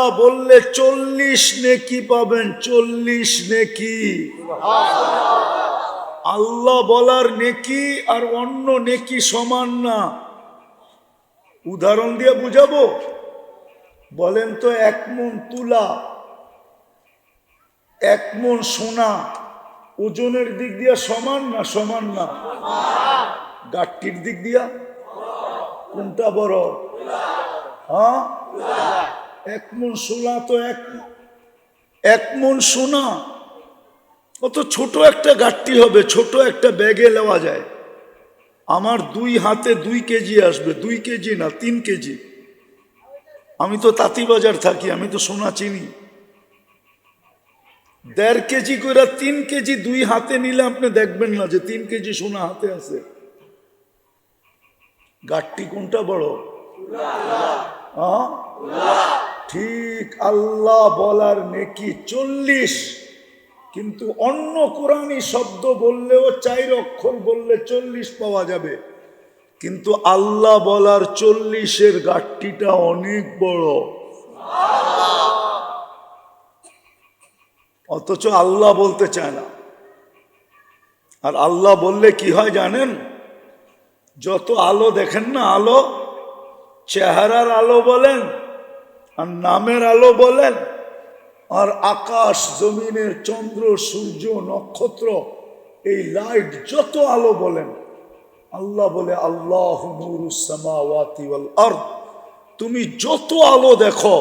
আল্লাহ বললে 40 নেকি পাবেন, 40 নেকি। আল্লাহ বলার নেকি আর অন্য নেকি সমান না। উদাহরণ দিয়ে বুঝাবো, বলেন তো 1 মণ তুলা, 1 মণ সোনা ওজনের দিক দিয়া সমান না? সমান না। গাঠটির দিক দিয়া কোনটা বড়? হ্যাঁ, 1 মণ সোনা তো 1 মণ সোনা কত ছোট একটা গাঠটি হবে, ছোট একটা ব্যাগে নেওয়া যায়। আমার 2 হাতে 2 কেজি আসবে, 2 কেজি না 3 কেজি। আমি তো তাঁতিবাজার থাকি, আমি তো সোনা চিনি। 1.5 কেজি করে 3 কেজি 2 হাতে নিলে আপনি দেখবেন না যে 3 কেজি সোনা হাতে আছে। গাঠটি কোনটা বড়? ঠিক আল্লাহ বলার নেকি 40, কিন্তু অন্য কোরআনী শব্দ বললেও 4 অক্ষর বললে 40 পাওয়া যাবে, কিন্তু আল্লাহ বলার 40-এর গাঠটিটা অনেক বড়। অথচ আল্লাহ বলতে চায় না। আর আল্লাহ বললে কি হয় জানেন? যত আলো দেখেন না, আলো, চেহারার আলো বলেন আর নামের আলো বলেন, আর আকাশ জমিনের চন্দ্র সূর্য নক্ষত্র এই লাইট যত আলো বলেন, আল্লাহ বলে আল্লাহু নূরুস সামাওয়াতি ওয়াল আরদ, তুমি যত আলো দেখো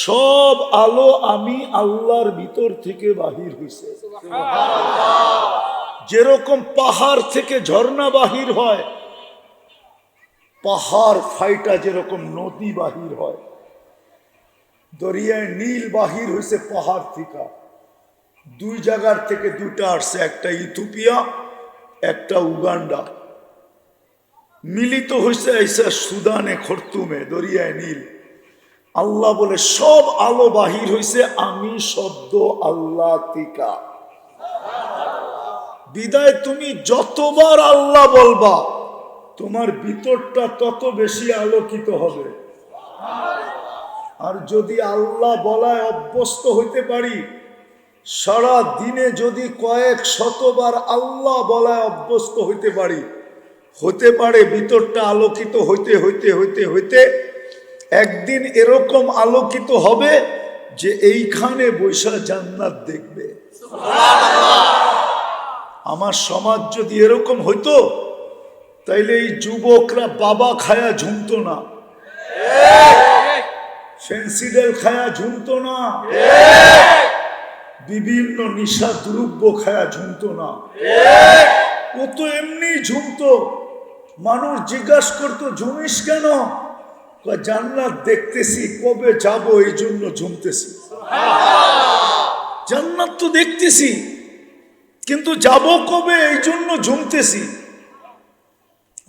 সব আলো আমি আল্লাহর ভিতর থেকে বাহির হইছে। যেরকম পাহাড় থেকে ঝর্ণা বাহির হয়, পাহাড় ফাইটা যেরকম নদী বাহির হয়, দরিয়ায় নীল বাহির হয়েছে পাহাড় থেকে। 2 জায়গার থেকে 2টা আসছে, একটা ইথিওপিয়া একটা উগান্ডা, মিলিত হয়েছে এসে সুদানে খর্তুমে দরিয়ায় নীল। আল্লাহ বলে সব আলো বাহির হয়েছে আমি শব্দ আল্লাহ তিকা। বিদায় তুমি যতবার আল্লাহ বলবা তোমার ভিতরটা তত বেশি আলোকিত হবে। আর যদি আল্লাহ বলায় অভ্যস্ত হইতে পারি, সারা দিনে যদি কয়েক শতবার আল্লাহ বলায় অভ্যস্ত হইতে পারি, হতে পারে ভিতরটা আলোকিত হইতে হইতে হইতে হইতে একদিন এরকম আলোকিত হবে যে এইখানে বৈশা জান্নাত দেখবে। আমার সমাজ যদি এরকম হইতো তাইলে এই যুবকরা বাবা খায়া ঝুমতো না, ফেন্সিডেল খায়া ঝুমতো না, বিভিন্ন নিশা দ্রব্য খায়া ঝুমতো না, ও তো এমনি ঝুমতো। মানুষ জিজ্ঞাসা করতো ঝুমিস কেন? জান্নাত দেখতেছি, কবে যাব এই জন্য ঝুমতেছি। জান্নাত তো দেখতেছি কিন্তু যাব কবে এই জন্য ঝুমতেছি।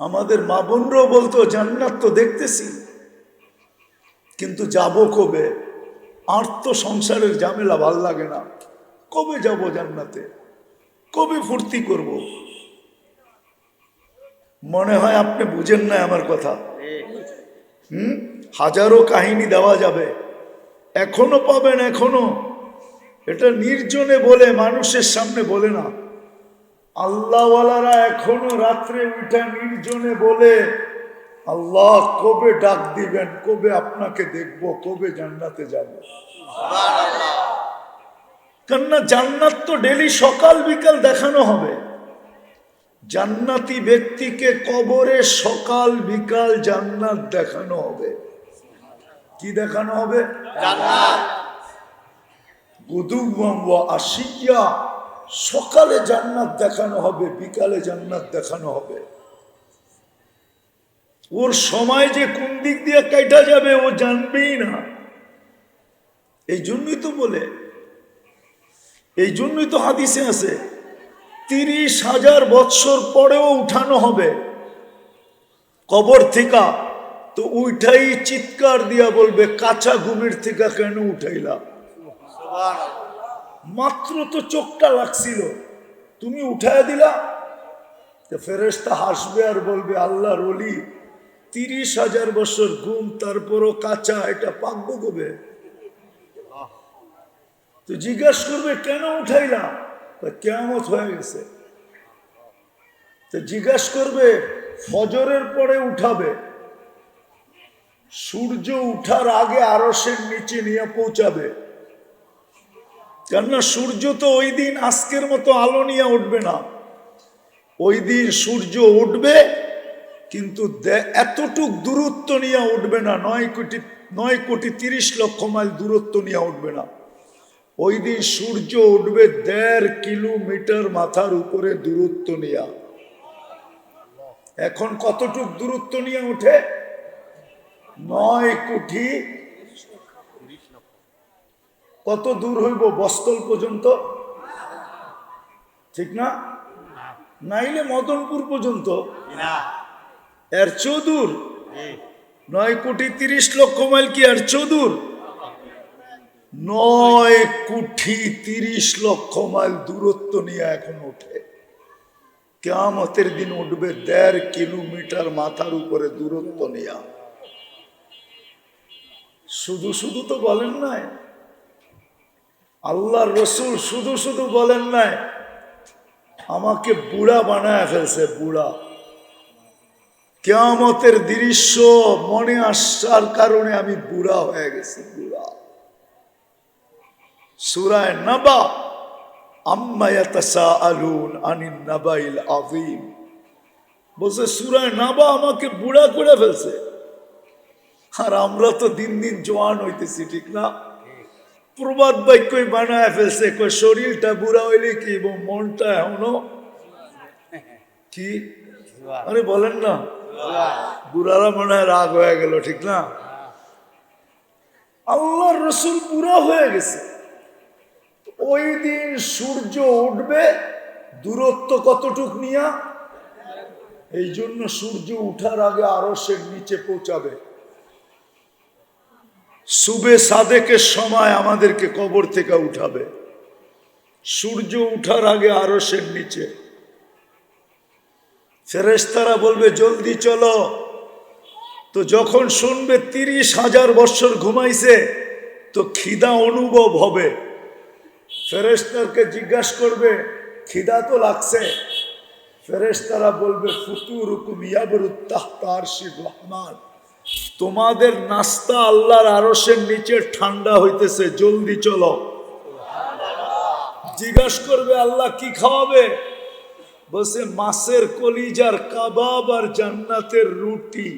আমাদের মা বোনরাও বলতো জান্নাত তো দেখতেছি কিন্তু যাব কবে? আর তো সংসারের ঝামেলা ভাল লাগে না, কবে যাব জান্নাতে, কবে ফুর্তি করব? মনে হয় আপনি বুঝেন না আমার কথা। হাজারো কাহিনী দেওয়া যাবে, এখনো পাবেন, এখনো। এটা নির্জনে বলে, মানুষের সামনে বলে না। আল্লাহওয়ালারা এখনো রাত্রে উঠা নির্জনে বলে আল্লাহ কবে ডাক দিবেন, কবে আপনাকে দেখব, কবে জান্নাতে যাব। কেননা জান্নাত তো ডেলি সকাল বিকাল দেখানো হবে। জান্নাতি ব্যক্তিকে কবরে সকাল বিকাল জান্নাত দেখানো হবে। কি দেখানো হবে? জান্নাত। গুদুওয়াম ওয়া আশিয়া, সকালে জান্নাত দেখানো হবে, বিকালে জান্নাত দেখানো হবে। ওর সময় যে কোন দিক দিয়ে কাটা যাবে ও জানবেই না। এই জন্যই তো বলে, এই জন্যই তো হাদিসে আছে 30,000 বৎসর পরেও উঠানো হবে কবর থেকে। তো উঠাই চিৎকার দিয়া বলবে কাঁচা ঘুমের থেকে কেন উঠাইলা? মাত্র তো চোখটা লাগছিল, তুমি উঠায় দিলা। ফেরেশতা হাসবে আর বলবে আল্লাহর ওলি 30,000 বছর ঘুম, তারপরও কাঁচা, এটা পাকবো কবে? তো জিজ্ঞাসা করবে কেন উঠাইলাম, কিয়ামত হয়ে গেছে। তো জিজ্ঞাসা করবে ফজরের পরে উঠাবে, সূর্য উঠার আগে আরশের নিচে নিয়ে পৌঁছাবে। কেননা সূর্য তো ওই দিন আজকের মতো আলো নিয়ে উঠবে না। ওই দিন সূর্য উঠবে কিন্তু এতটুক দূরত্ব নিয়ে উঠবে না, 9,30,00,000 মাইল দূরত্ব নিয়ে উঠবে না। ওই দিন সূর্য উঠবে 1.5 কিলোমিটার মাথার উপরে দূরত্ব নিয়ে। এখন কতটুক দূরত্ব নিয়ে ওঠে? 9 কোটি। কত দূর হইব? বস্তল পর্যন্ত, ঠিক না? নাইলে মদনপুর পর্যন্ত, এর চেয়েও দূর। 9,30,00,000 মাইল কি এর চেয়েও দূর? 9,30,00,000 মাইল দূরত্ব নিয়ে এখন ওঠে। কিয়ামতের দিন উঠবে 1.5 কিলোমিটার মাথার উপরে দূরত্ব নিয়ে। শুধু শুধু তো বলেন নাই, আল্লাহর রসুল শুধু শুধু বলেন নাই আমাকে বুড়া বানায় ফেলছে, বুড়া। কিয়ামতের দৃশ্য মনে আসার কারণে আমি বুড়া হয়ে গেছি, বুড়া। সূরা নাবা, আম্মা ইয়াতাসাআলুন আনিন নাবাইল আযীম, বলছে সূরা নাবা আমাকে বুড়া করে ফেলছে। আর আমরা তো দিন দিন জোয়ান হইতেছি, ঠিক না? প্রবাদ বাক্যই বানায় ফেলছে, কই শরীরটা বুড়া হইলে কি এবং মনটা এখনো কি? আরে বলেন না, বুড়ারা মনে হয় রাগ হয়ে গেল, ঠিক না? আল্লাহর রসুল বুড়া হয়ে গেছে। ওই দিন সূর্য উঠবে দূরত্ব কতটুক নিয়া? এই জন্য সূর্য উঠার আগে আরশের নিচে পৌঁছাবে। সুবে সাদেকের সময় আমাদেরকে কবর থেকে উঠাবে, সূর্য উঠার আগে আরশের নিচে। ফেরেশতারা বলবে জলদি চলো। তো যখন শুনবে 30,000 বছর ঘুমাইছে তো খিদা অনুভব হবে। ফেরেশতাকে জিজ্ঞাসা করবে খিদা তো লাগছে। ফেরেশতারা বলবে ফুতুরুকুম ইয়াবরুত তাহতা আরশির রহমান, তোমাদের নাস্তা আল্লাহর আরশের নিচে ঠান্ডা হইতেছে, জলদি চলো। জিজ্ঞাসা করবে আল্লাহ কি খাওয়াবে? বলছে মাছের কলিজার কাবাব আর জান্নাতের রুটি।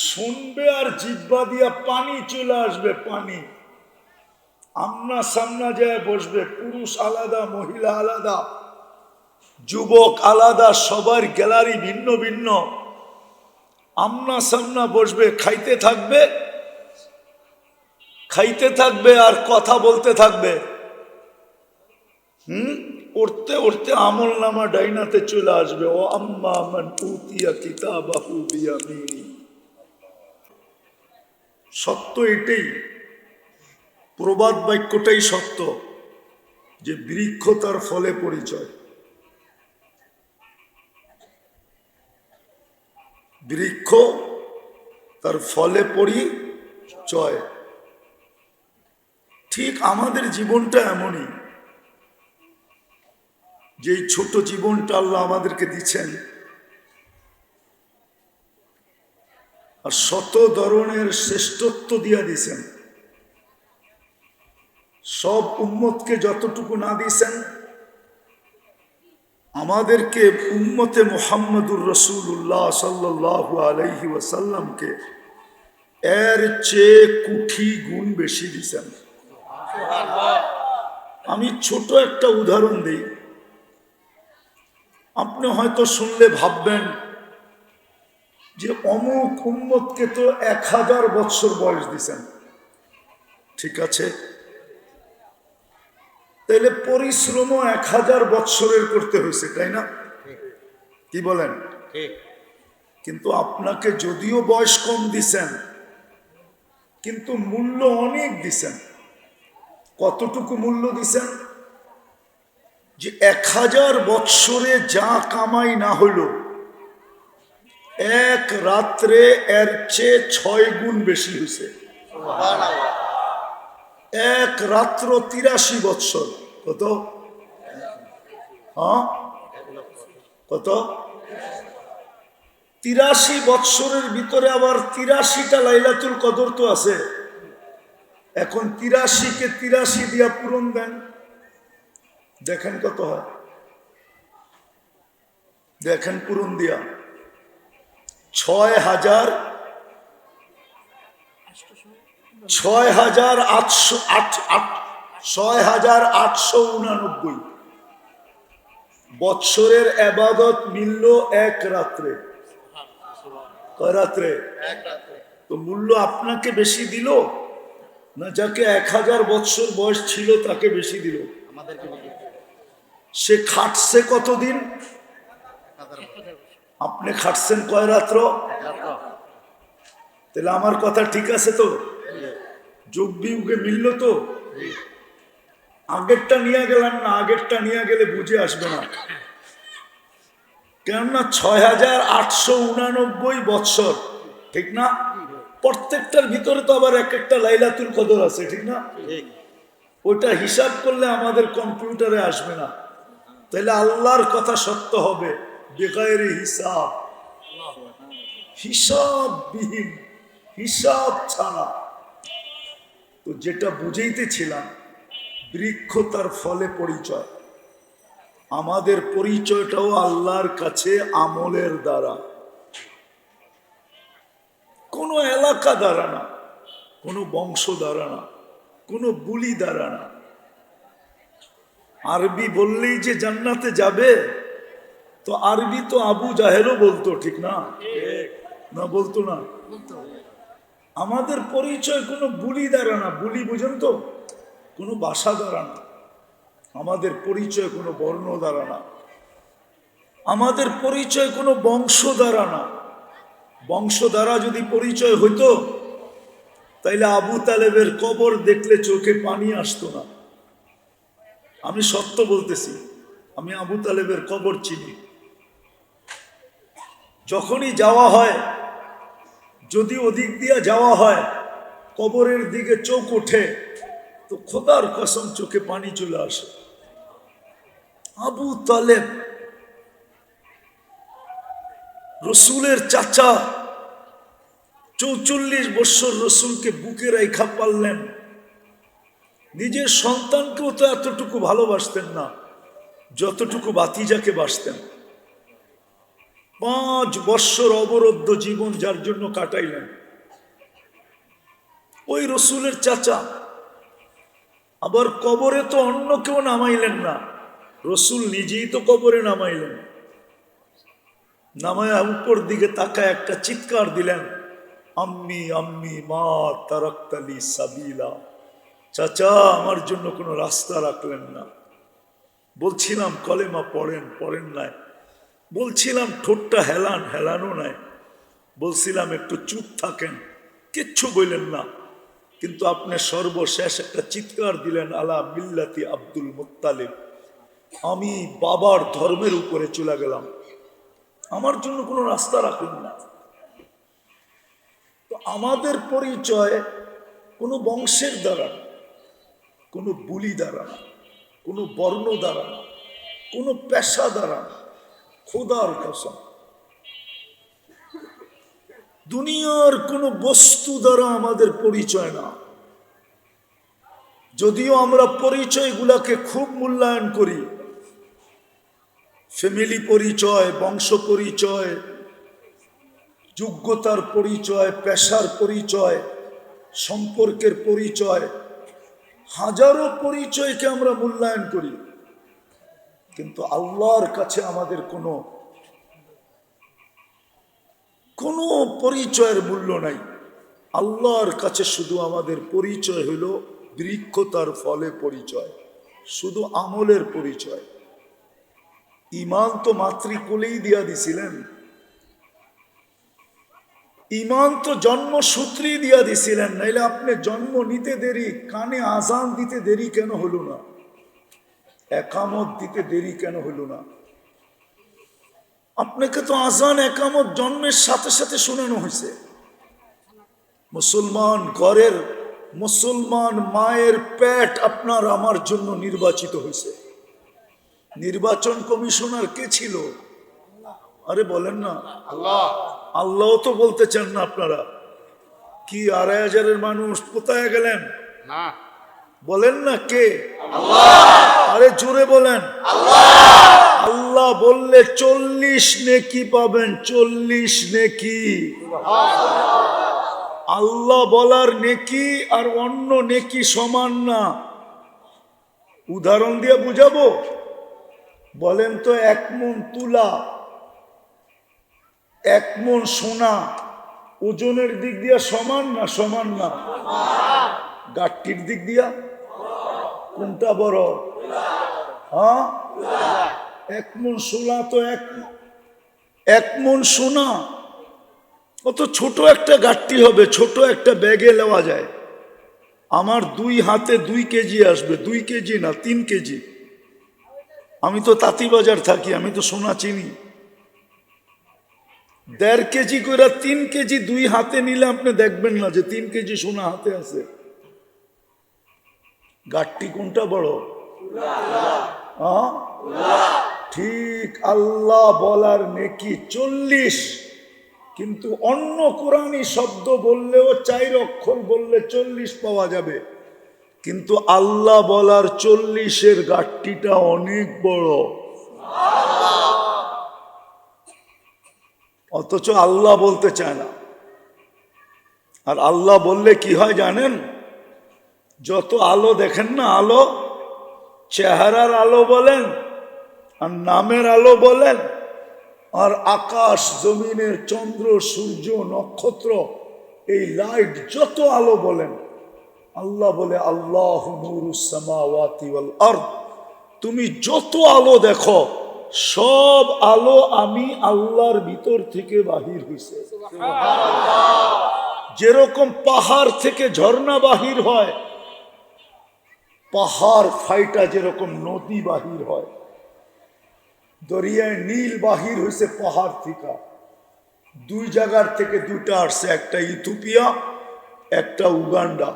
শুনবে আর জিহ্বা দিয়া পানি চলে আসবে, পানি। আমনা সামনা যায় বসবে, পুরুষ আলাদা, মহিলা আলাদা, যুবক আলাদা, সবার গ্যালারি ভিন্ন ভিন্ন। আমনা সামনা বসবে, খাইতে থাকবে, খাইতে থাকবে আর কথা বলতে থাকবে। উঠতে উঠতে আমল নামা ডাইনাতে চলে আসবে, ও আম্মা মান উতিয়া কিতাবাহু বিয়ামিনি। সত্য এটাই, প্রবাদ বাক্যটাই সত্য, যে বৃক্ষ তার ফলে পরিচয়। বৃক্ষ তার ফলে পরিচয়। ঠিক আমাদের জীবনটা এমনই, যে ছোট জীবনটা আল্লাহ আমাদেরকে দিচ্ছেন, আর শত ধরনের শ্রেষ্ঠত্ব দিয়া দিছেন। সব উম্মতকে যতটুকু না দিছেন, আমাদেরকে উম্মতে মুহাম্মদুর রাসূলুল্লাহ সাল্লাল্লাহু আলাইহি ওয়াসাল্লামকে এর চেয়ে কোটি গুণ বেশি দিছেন। আমি ছোট একটা উদাহরণ দিই। আপনি হয়তো শুনলে ভাববেন যে অমুক উম্মতকে তো 1000 বৎসর বয়স দিছেন, ঠিক আছে, তাইলে পরিশ্রমও 1000 বৎসরের করতে হয়েছে, তাই না? কি বলেন? কিন্তু আপনাকে যদিও বয়স কম দিছেন, কিন্তু মূল্য অনেক দিছেন। কতটুকু মূল্য দিছেন? যে 1000 বৎসরে যা কামাই না হইল, এক রাত্রে এর চেয়ে 6 গুণ বেশি হয়েছে। এক রাত্র 83 বৎসর। কত? হ্যাঁ, কত? 83 বৎসরের ভিতরে আবার 83টা লাইলাতুল কদর তো আছে। এখন 83-কে 83 দিয়া পূরণ দেন, দেখেন কত হয়। দেখেন পূরণ দিয়া 6,889 বৎসরের এবাদত মিলল এক রাত্রে। কয় রাত্রে? তো মূল্য আপনাকে বেশি দিল না যাকে 1000 বৎসর বয়স ছিল তাকে বেশি দিল? সে খাটছে কতদিন? আপনি খাটছেন কয় রাত্র? তাহলে আমার কথা ঠিক আছে তো? যোগ বিয়োগে মিলল তো? আগেরটা নিয়ে গেলাম না, আগেরটা নিয়ে গেলে বুঝে আসবে না। কেননা 6,889 বৎসর, ঠিক না? প্রত্যেকটার ভিতরে তো আবার এক একটা লাইলাতুল কদর আছে, ঠিক না? ওটা হিসাব করলে আমাদের কম্পিউটারে আসবে না। তাহলে আল্লাহর কথা সত্য হবে বেগাইরে হিসাব, হিসাববিহীন, হিসাব ছাড়া। তো যেটা বুঝাইতেছিলাম, বৃক্ষ তার ফলে পরিচয়। আমাদের পরিচয়টাও আল্লাহর কাছে আমলের দ্বারা, কোনো এলাকা দ্বারা না, কোনো বংশ দ্বারা না, কোনো বুলি দ্বারা না। আরবি বললেই যে জান্নাতে যাবে, তো আরবি তো আবু জাহেলও বলতো, ঠিক না? না বলতো না? আমাদের পরিচয় কোনো বুলি দ্বারা না। বুলি বুঝেন তো? কোনো ভাষা দ্বারা না। আমাদের পরিচয় কোনো বর্ণ দ্বারা না। আমাদের পরিচয় কোনো বংশ দ্বারা না। বংশ দ্বারা যদি পরিচয় হইতো তাইলে আবু তালেবের কবর দেখলে চোখে পানি আসতো না। আমি সত্য বলতেছি, আমি আবু তালেবের কবর চিনি। যখনই যাওয়া হয়, যদি ওদিক দিয়ে যাওয়া হয়, কবরের দিকে চোখ ওঠে, তো খোদার কসম চোখে পানি চলে আসে। আবু তালেব রসুলের চাচা, 44 বছর রসুলকে বুকে রাইখা পারলেন। নিজের সন্তানকেও তো এতটুকু ভালোবাসতেন না যতটুকু ভাতিজাকে বাসতেন। 5 বৎসর অবরুদ্ধ জীবন যার জন্য কাটাইলেন ওই রসুলের চাচা। আবার কবরে তো অন্য কেউ নামাইলেন না, রসুল নিজেই তো কবরে নামাইলেন। নামায়া উপর দিকে তাকায় একটা চিৎকার দিলেন, আম্মি আম্মি মা তারাক্তালি সাবিলা। চাচা, আমার জন্য কোনো রাস্তা রাখলেন না। বলছিলাম কলেমা পড়েন, পড়েন নাই। বলছিলাম ঠোঁটটা হেলান, হেলানো নাই। বলছিলাম একটু চুপ থাকেন, কিচ্ছু বললেন না। কিন্তু আপনি সর্বশেষ একটা চিৎকার দিলেন, আলা মিল্লাতি আব্দুল মুত্তালিব। আমি বাবার ধর্মের উপরে চলে গেলাম, আমার জন্য কোনো রাস্তা রাখলেন না। তো আমাদের পরিচয় কোনো বংশের দ্বারা, কোনো বুলি দ্বারা, কোনো বর্ণ দ্বারা, কোনো পেশা দ্বারা, খোদার কসম দুনিয়ার কোনো বস্তু দ্বারা আমাদের পরিচয় না। যদিও আমরা পরিচয়গুলাকে খুব মূল্যায়ন করি, ফ্যামিলি পরিচয়, বংশ পরিচয়, যোগ্যতার পরিচয়, পেশার পরিচয়, সম্পর্কের পরিচয়, হাজারো পরিচয়কে আমরা মূল্যায়ন করি। কিন্তু আল্লাহর কাছে আমাদের কোনো পরিচয়ের মূল্য নাই। আল্লাহর কাছে শুধু আমাদের পরিচয় হইল বৃক্ষ তার ফলে পরিচয়, শুধু আমলের পরিচয়। ইমান তো মাতৃকুলেই দিয়া দিছিলেন, ইমান তো জন্মসূত্রেই দিয়া দিছিলেন। নাইলে আপনি জন্ম নিতে দেরি, কানে আজান দিতে দেরি কেন হলো না? একামত দিতে দেরি কেন হলো না? আপনাকে তো আজান একামত জন্মের সাথে সাথে শোনানো হয়েছে। মুসলমান ঘরের মুসলমান মায়ের পেট আপনার আমার জন্য নির্বাচিত হয়েছে। নির্বাচন কমিশনার কে ছিল? আরে বলেন না, আল্লাহ। আল্লাহ তো বলতে চান না আপনারা? কি ২৫০০-এর মানুষ কোথায় গেলেন? না বলেন না কে? আল্লাহ। আরে জোরে বলেন আল্লাহ। আল্লাহ বললে ৪০ নেকি পাবেন, ৪০ নেকি। আল্লাহ বলার নেকি আর অন্য নেকি সমান না। উদাহরণ দিয়ে বুঝাবো? বলেন তো, ১ মণ তুলা, ১ মণ সোনা ওজনের দিক দিয়া সমান না? সমান না। গাঠটির দিক দিয়া কোনটা বড়? হ্যাঁ, ১ মণ সোনা তো ১ মণ সোনা কত ছোট একটা গাঠটি হবে, ছোট একটা ব্যাগে নেওয়া যায়। আমার ২ হাতে ২ কেজি আসবে, ২ কেজি না ৩ কেজি। আমি তো তাঁতিবাজার থাকি, আমি তো সোনা চিনি। ১.৫ কেজি করে ৩ কেজি ২ হাতে নিলে আপনি দেখবেন না যে ৩ কেজি সোনা হাতে আছে। গাঠটি কোনটা বড়? ঠিক আল্লাহ বলার নেকি ৪০, কিন্তু অন্য কোরআনী শব্দ বললেও ৪ অক্ষর বললে ৪০ পাওয়া যাবে, কিন্তু আল্লাহ বলার ৪০-এর গাঠটিটা অনেক বড়। অথচ আল্লাহ বলতে চায় না। আর আল্লাহ বললে কি হয় জানেন? যত আলো দেখেন না, আলো, চেহারার আলো বলেন আর নামের আলো বলেন, আর আকাশ জমিনের চন্দ্র সূর্য নক্ষত্র এই লাইট যত আলো বলেন, আল্লাহ বলে আল্লাহু নূরুস সামাওয়াতি ওয়াল আরদ। তুমি যত আলো দেখো সব আলো আমি আল্লাহর ভিতর থেকে বাহির হইছে। যেরকম পাহাড় থেকে ঝর্ণা বাহির হয়, পাহাড় ফাইটা যেরকম নদী বাহির হয়, দরিয়ায় নীল বাহির হয়েছে পাহাড় থেকে। ২ জায়গার থেকে ২টা আসছে, একটা ইথিওপিয়া একটা উগান্ডা,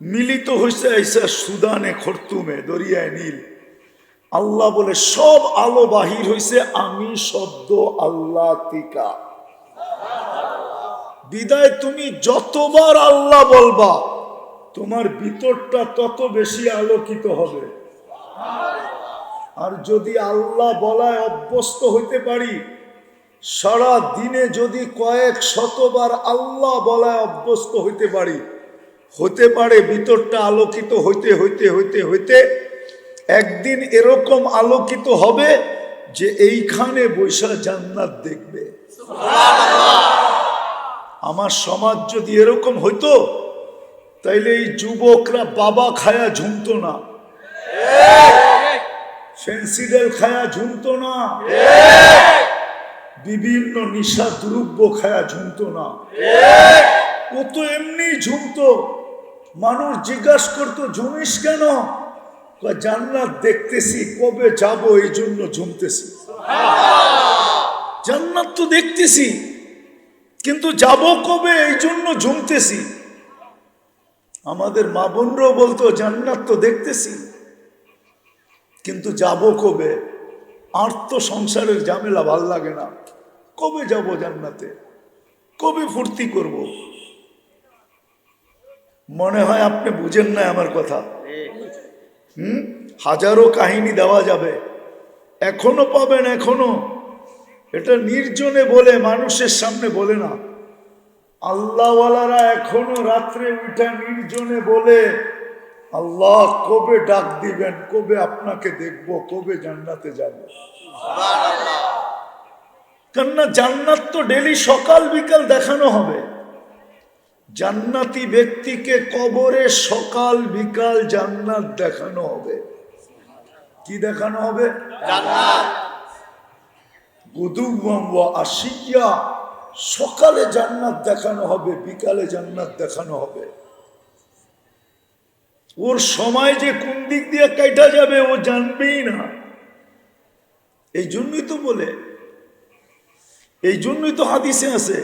মিলিত হয়েছে এসে সুদানে খর্তুমে দরিয়ায় নীল। আল্লাহ বলে সব আলো বাহির হয়েছে আমি শব্দ আল্লাহ তিকা। বিদায় তুমি যতবার আল্লাহ বলবা তোমার ভিতরটা তত বেশি আলোকিত হবে। আর যদি আল্লাহ বলায় অভ্যস্ত হইতে পারি, সারা দিনে যদি কয়েক শতবার আল্লাহ বলায় অভ্যস্ত হইতে পারি, হতে পারে ভিতরটা আলোকিত হইতে হইতে হইতে হইতে একদিন এরকম আলোকিত হবে যে এইখানে বৈশা জান্নাত দেখবে। আমার সমাজ যদি এরকম হইতো তাইলে এই যুবকরা বাবা খায়া ঝুমতো না, ফেন্সিডেল খায়া ঝুমতো না, বিভিন্ন নিশা দ্রব্য খায়া ঝুমতো না। ও তো এমনি ঝুমতো। মানুষ জিজ্ঞাসা করতো ঝুমিস কেন? জান্নাত দেখতেছি, কবে যাব এই জন্য ঝুমতেছি। জান্নাত তো দেখতেছি কিন্তু যাব কবে এই জন্য ঝুমতেছি। আমাদের মা বোনরাও বলতো জান্নাত তো দেখতেছি কিন্তু যাব কবে? আর তো সংসারের ঝামেলা ভাল লাগে না, কবে যাব জান্নাতে, কবে ফুর্তি করব? মনে হয় আপনি বুঝেন না আমার কথা। হাজারো কাহিনী দেওয়া যাবে, এখনো পাবেন, এখনো। এটা নির্জনে বলে, মানুষের সামনে বলে না। আল্লাহওয়ালারা এখনো রাত্রে উঠা নির্জনে বলে আল্লাহ কবে ডাক দিবেন, কবে আপনাকে দেখব, কবে জান্নাতে যাব। কেননা জান্নাত তো ডেলি সকাল বিকাল দেখানো হবে। জান্নাতি ব্যক্তিকে কবরে সকাল বিকাল জান্নাত দেখানো হবে। কি দেখানো হবে? জান্নাত। গুদুওয়াম ওয়া আশিয়া, সকালে জান্নাত দেখানো হবে, বিকালে জান্নাত দেখানো হবে। ওর সময় যে কোন দিক দিয়ে কাটা যাবে ও জানবেই না। এই জন্যই তো বলে, এই জন্যই তো হাদিসে আছে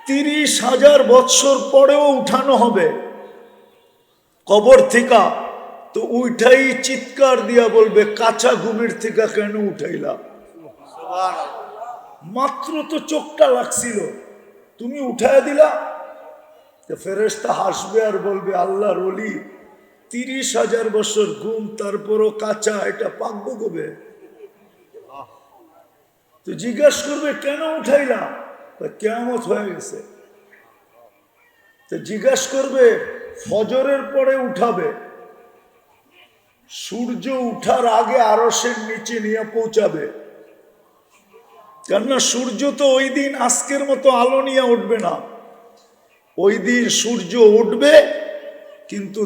30,000 বৎসর পরেও উঠানো হবে কবর থেকে। তো উঠাই চিৎকার দিয়া বলবে, কাঁচা ঘুমের থেকে কেন উঠাইলা? মাত্র তো চোখটা লাগছিল, তুমি উঠায় দিলা। ফেরেশতা হাসবে আর বলবে, আল্লাহর ওলি 30,000 বছর ঘুম, তারপরও কাঁচা, এটা পাকবো কবে? তো জিজ্ঞাসা করবে, কেন উঠাইলা? কিয়ামত হয়ে গেছে। তো জিজ্ঞাসা করবে, ফজরের পরে উঠাবে, সূর্য উঠার আগে আরশের নিচে নিয়ে পৌঁছাবে। কেননা সূর্য তো ওই দিন আজকের মতো আলো নিয়ে উঠবে না। ওই দিন সূর্য উঠবে, কিন্তু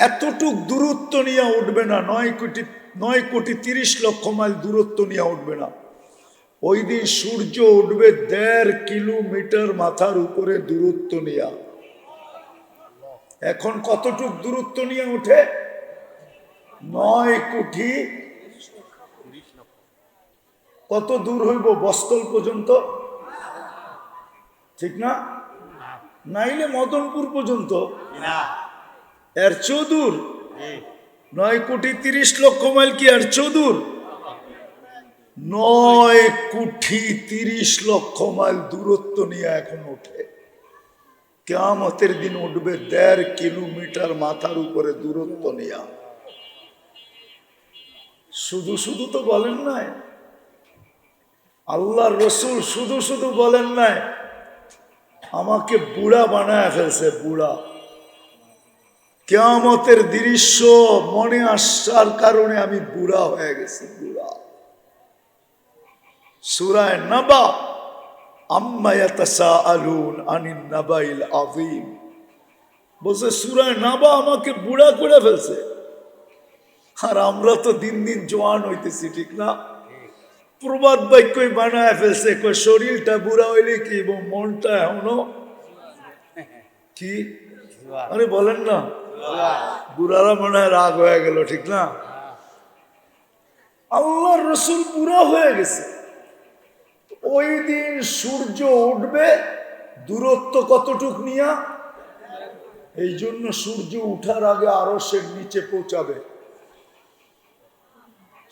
এতটুক দূরত্ব নিয়ে উঠবে না, 9,30,00,000 মাইল দূরত্ব নিয়ে উঠবে না। ওই দিন সূর্য উঠবে 1.5 কিলোমিটার মাথার উপরে দূরত্ব নিয়ে। এখন কতটুক দূরত্ব নিয়ে ওঠে? 9 কোটি। কত দূর হইব? বস্তল পর্যন্ত, ঠিক না? নাইলে মদনপুর পর্যন্ত, এর চেয়েও দূর। 9,30,00,000 মাইল কি এর চেয়েও দূর? 9,30,00,000 মাইল দূরত্ব নিয়ে এখন ওঠে। কিয়ামতের দিন উঠবে 1.5 কিলোমিটার মাথার উপরে দূরত্ব নিয়ে। শুধু শুধু তো বলেন নাই, আল্লাহর রসুল শুধু শুধু বলেন নাই, আমাকে বুড়া বানায় ফেলছে, বুড়া। কিয়ামতের দৃশ্য মনে আসার কারণে আমি বুড়া হয়ে গেছি, বুড়া। সূরা নাবা, আম্মা ইয়াতাসাআলুন আনিন নাবাইল আযীম, বলছে সূরা নাবা আমাকে বুড়া করে ফেলছে। আর আমরা তো দিন দিন জোয়ান হইতেছি, ঠিক না? প্রবাদ বাক্যই বানায় ফেলছে, কই শরীরটা বুড়া হইলে কি এবং মনটা এখনো কি? আরে বলেন না, বুড়ারা মনে হয় রাগ হয়ে গেল, ঠিক না? আল্লাহর রাসূল বুড়া হয়ে গেছে। ওই দিন সূর্য উঠবে দূরত্ব কতটুক নিয়া? এই জন্য সূর্য উঠার আগে আরশের নিচে পৌঁছাবে।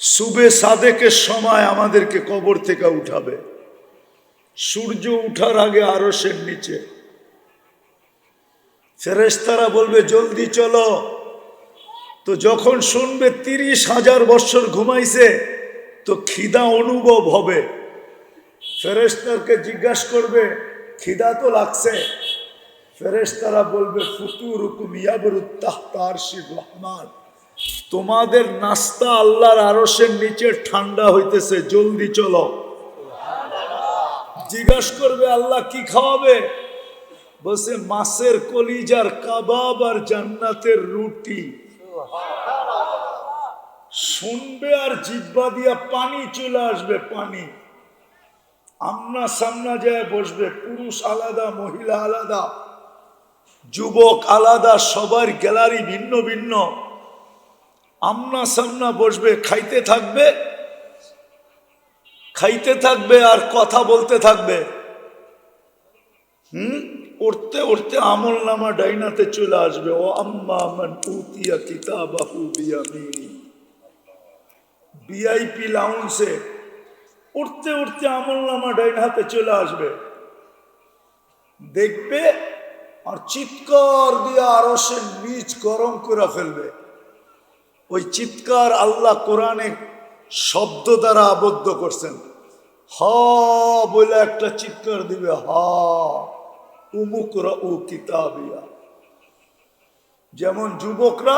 সুবে সাদেকের সময় আমাদেরকে কবর থেকে উঠাবে, সূর্য উঠার আগে আরশের নিচে। ফেরেশতারা বলবে, জলদি চলো। তো যখন শুনবে 30,000 বছর ঘুমাইছে, তো খিদা অনুভব হবে। ফেরেশতাকে জিজ্ঞাসা করবে, খিদা তো লাগছে? ফেরেশতারা বলবে, ফুতুরুকুম ইয়াবরুত তাহতা আরশির রহমান, তোমাদের নাস্তা আল্লাহর আরশের নিচে ঠান্ডা হইতেছে, জলদি চলো। জিজ্ঞাসা করবে, আল্লাহ কি খাওয়াবে? বলছে, মাছের কলিজার কাবাব আর জান্নাতের রুটি। শুনবে আর জিহ্বা দিয়া পানি চলে আসবে, পানি। আমনা সামনা যায় বসবে, পুরুষ আলাদা, মহিলা আলাদা, যুবক আলাদা, সবার গ্যালারি ভিন্ন ভিন্ন। আমনা সামনা বসবে, খাইতে থাকবে, খাইতে থাকবে আর কথা বলতে থাকবে। উঠতে উঠতে আমল নামা ডাইনাতে চলে আসবে। ও আম্মা মান উতিয়া কিতাবাহু বিয়ামিনি, ভিআইপি লাউঞ্জে উঠতে উঠতে আমল নামা ডাইন হাতে চলে আসবে, দেখবে আর চিৎকার দিয়ে আরশের নিচ গরম করে ফেলবে। ওই চিৎকার আল্লাহ কোরআনে শব্দ দ্বারা আবদ্ধ করছেন। হা বলে একটা চিৎকার দিবে, হা উমুকরা উ কিতাবিয়া। যেমন যুবকরা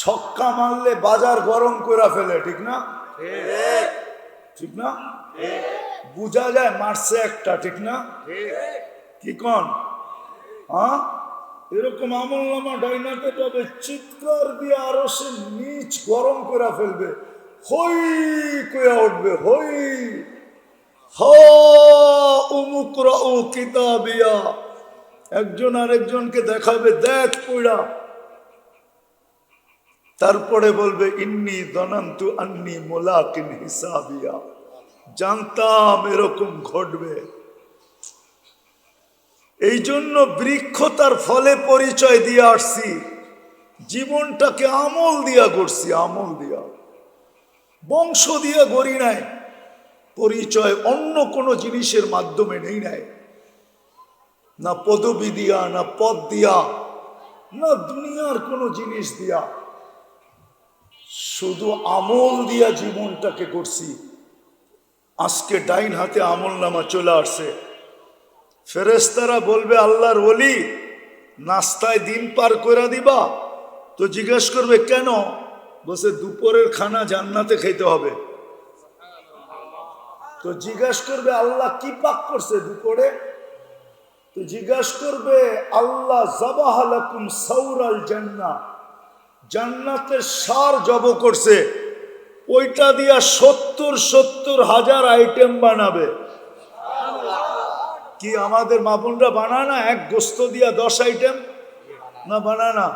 ছক্কা মারলে বাজার গরম করে ফেলে, ঠিক না? ঠিক না? বুঝা যায় মারছে একটা, ঠিক না? কি কন? হ্যাঁ, এরকম আমল নামা ডাইনাতে পাবে, চিৎকার দিয়ে আরো সে নিচ গরম করে ফেলবে, হই কইয়া উঠবে, হই উমুকরা ও কিতাবিয়া। একজন আরেকজনকে দেখাবে, দেখ পড়া। তারপরে বলবে, ইন্নি দনান্তু আন্নি মুলাকিন হিসাবিয়া, জানতাম এরকম ঘটবে। এই জন্য বৃক্ষ তার ফলে পরিচয় দিয়ে আসছি, জীবনটাকে আমল দিয়া করছি, আমল দিয়া, বংশ দিয়া গড়ি নাই, পরিচয় অন্য কোনো জিনিসের মাধ্যমে নেই নাই, না পদবি দিয়া, না পদ দিয়া, না দুনিয়ার কোনো জিনিস দিয়া, শুধু আমল দিয়া জীবনটাকে করছি। আজকে ডাইন হাতে আমল নামা চলে আসছে, ফেরেশতারা বলবে আল্লাহর ওলি নাস্তায় দিন পার করে দিবা, তো জিজ্ঞেস করবে কেন? বসে দুপুরের খানা জান্নাতে খেতে হবে। তো জিজ্ঞেস করবে আল্লাহ কি পাক করছে দুপুরে? তো জিজ্ঞেস করবে আল্লাহ যাবাহা লাকুম সাউরাল জান্নাহ, জান্নাতের সার জব করছে, ওইটা দিয়া ৭০,০০০ আইটেম বানাবে। কি আমাদের মা বোনরা বানায় না? এক গোস্ত দিয়া 10 আইটেম না বানায় না?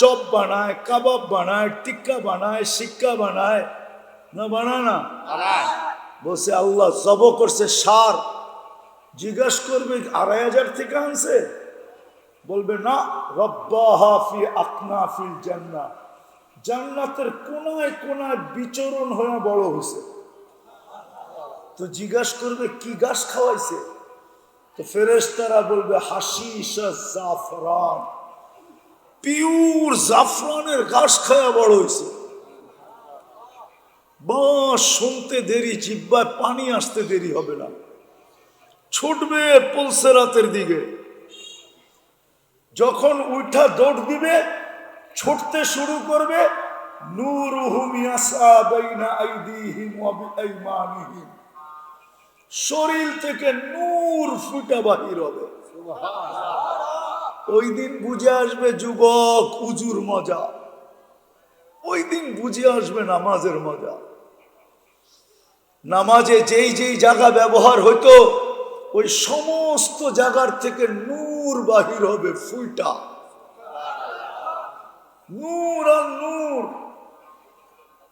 চপ বানায়, কাবাব বানায়, টিক্কা বানায়, সিক্কা বানায়, না বানায় না? বলছে আল্লাহ জব করছে সার। জিজ্ঞাসা করবে ২৫০০ থেকে আনছে? বলবে না, রব্বাহা ফি আকনাফিল জান্নাহ, জান্নাতের কোনায় কোনায় বিচরণ হয়ে বড় হয়েছে। তো জিজ্ঞাসা করবে কি ঘাস খাওয়াইছে? তো ফেরেশতারা বলবে হাশিশ জাফরান, পিওর জাফরানের ঘাস খাওয়া বড় হয়েছে। বাস শুনতে দেরি, জিহ্বায় পানি আসতে দেরি হবে না, ছুটবে পুলসেরাতের দিকে। যখন উঠা দৌড় দিবে, ছুটতে শুরু করবে, নূরুহুম ইয়াসা বাইনা আইদিহিম ওয়া বিআইমানিহিম, শরীর থেকে নূর ফুটা বাহির হবে। ওই দিন বুঝে আসবে যুবক উজুর মজা, ওই দিন বুঝে আসবে নামাজের মজা। নামাজে যেই যেই জায়গা ব্যবহার হইতো, ওই সমস্ত জায়গার থেকে নূর বাহির হবে, ফুটা নূর আর নূর।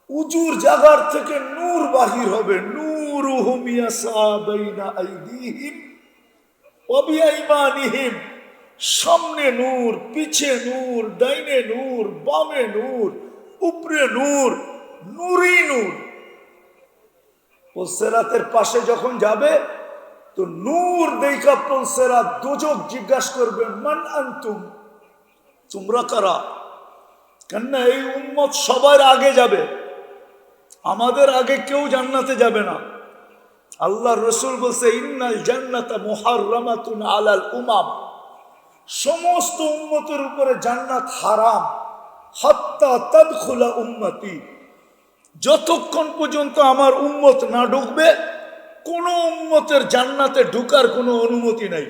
উজুর জায়গার থেকে নূর বাহির হবে, নূরুহুম ইয়াসা বাইনা আইদিহিম ওয়া বিআইমানিহিম, সামনে নূর, পিছে নূর, ডাইনে নূর, বামে নূর, উপরে নূর, নূরই নূর। পুলসেরাতের পাশে যখন যাবে তো নূর দেখা পুলসেরাত দোজক জিজ্ঞাসা করবে মান আনতুম, তোমরা কারা? কেননা এই উম্মত সবার আগে যাবে, আমাদের আগে কেউ জান্নাতে যাবে না। আল্লাহ রসুল বলছে ইন্নাল জান্নাতা মুহাররামাতুন আলাল উমাম, সমস্ত উম্মতের উপরে জান্নাত হারাম, হাত্তা তাদখুলা উম্মতি, যতক্ষণ পর্যন্ত আমার উম্মত না ঢুকবে কোন উম্মতের জান্নাতে ঢুকার কোনো অনুমতি নাই।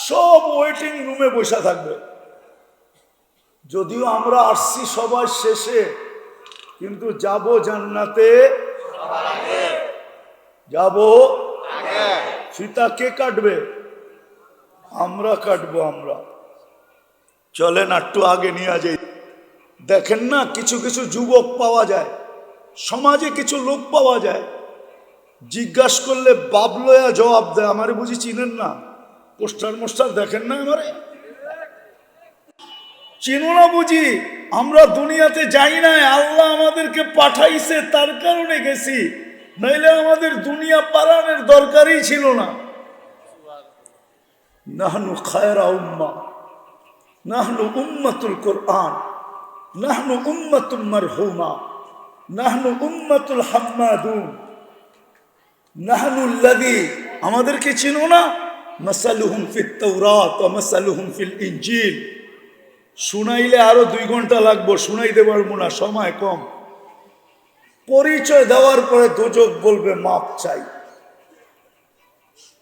সব ওয়েটিং রুমে বসে থাকবে। যদিও আমরা আসছি সবার শেষে, কিন্তু যাব জান্নাতে, যাব। ফিতা কে কাটবে? আমরা কাটবো। আমরা চলেন একটু আগে নিয়ে যাই। দেখেন না কিছু কিছু যুবক পাওয়া যায়, সমাজে কিছু লোক পাওয়া যায়, জিজ্ঞাসা করলে বাবলয়া জবাব দেয়, আমারে বুঝি চিনেন না? পোস্টার মোস্টার দেখেন না? আমারে চিনো না বুঝি? আমরা দুনিয়াতে যাই নাই, আল্লাহ আমাদেরকে পাঠাইছে, তার কারণে গেছি, নাইলে আমাদের দুনিয়া পালানোর দরকারই ছিল না। নাহনু খায়রা উম্মা, নাহনু উম্মাতুল কোরআন, নাহনু উম্মাতুল মারহুমা, নাহনু উম্মাতুল হাম্মাদুন, নাহনুল্লাযী, আমাদেরকে চিনো না? মাসালুহুম ফিত তাওরাত ওয়া মাসালুহুম ফিল ইনজিল। শুনাইলে আরো 2 ঘন্টা লাগবো, শুনাইতে পারবো না, সময় কম। পরিচয় দেওয়ার পরে দোজক বলবে মাপ চাই।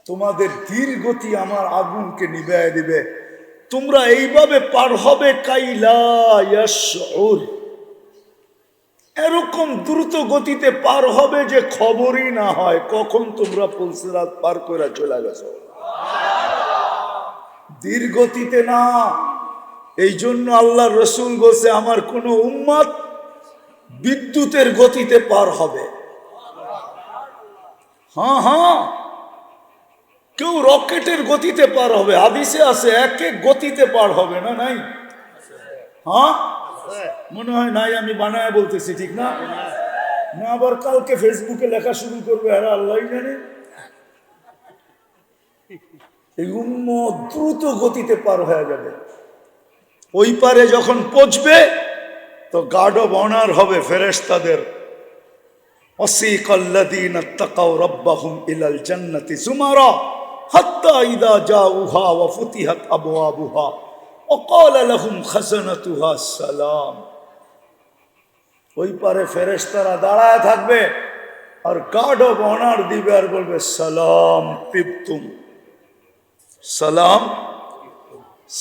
তোমাদের ধীরগতি আমার আগুনকে নিভাইয়া দিবে। তোমরা এইভাবে পার হবে কাইলা ইয়াশউর, এরকম দ্রুত গতিতে পার হবে যে খবরই না হয় কখন তোমরা পুলসিরাত পার করে চলে গেছো। ধীর গতিতে না। এই জন্য আল্লাহ রসুল বলছে আমার কোন উম্মত বিদ্যুতের গতিতে পার হবে। হ্যাঁ হ্যাঁ, কেউ রকেটের গতিতে পার হবে, হাদিসে আছে এক এক গতিতে পার হবে না, নাই? হ্যাঁ মনে হয় নাই, আমি বানায় বলতেছি, ঠিক না? না আবার কালকে ফেসবুকে লেখা শুরু করবে, আর আল্লাহ জানে। এই উম্মত দ্রুত গতিতে পার হয়ে যাবে। ওই পারে যখন পৌঁছবে তো গার্ড অব অনার হবে ফেরেশতাদের। ওয়াসিকাল্লাযীনা তাকাউ রাব্বাহুম ইলাল জান্নাতি যুমারা হাত্তা ইযা জাউহা ওয়া ফুতিহাত আবওয়াবুহা ওয়া ক্বালা লাহুম খাযানাতুহা সালাম। ওই পারে ফেরেশতারা দাঁড়ায় থাকবে আর গার্ড অব অনার দিবে আর বলবে সালাম তিবতুম, সালাম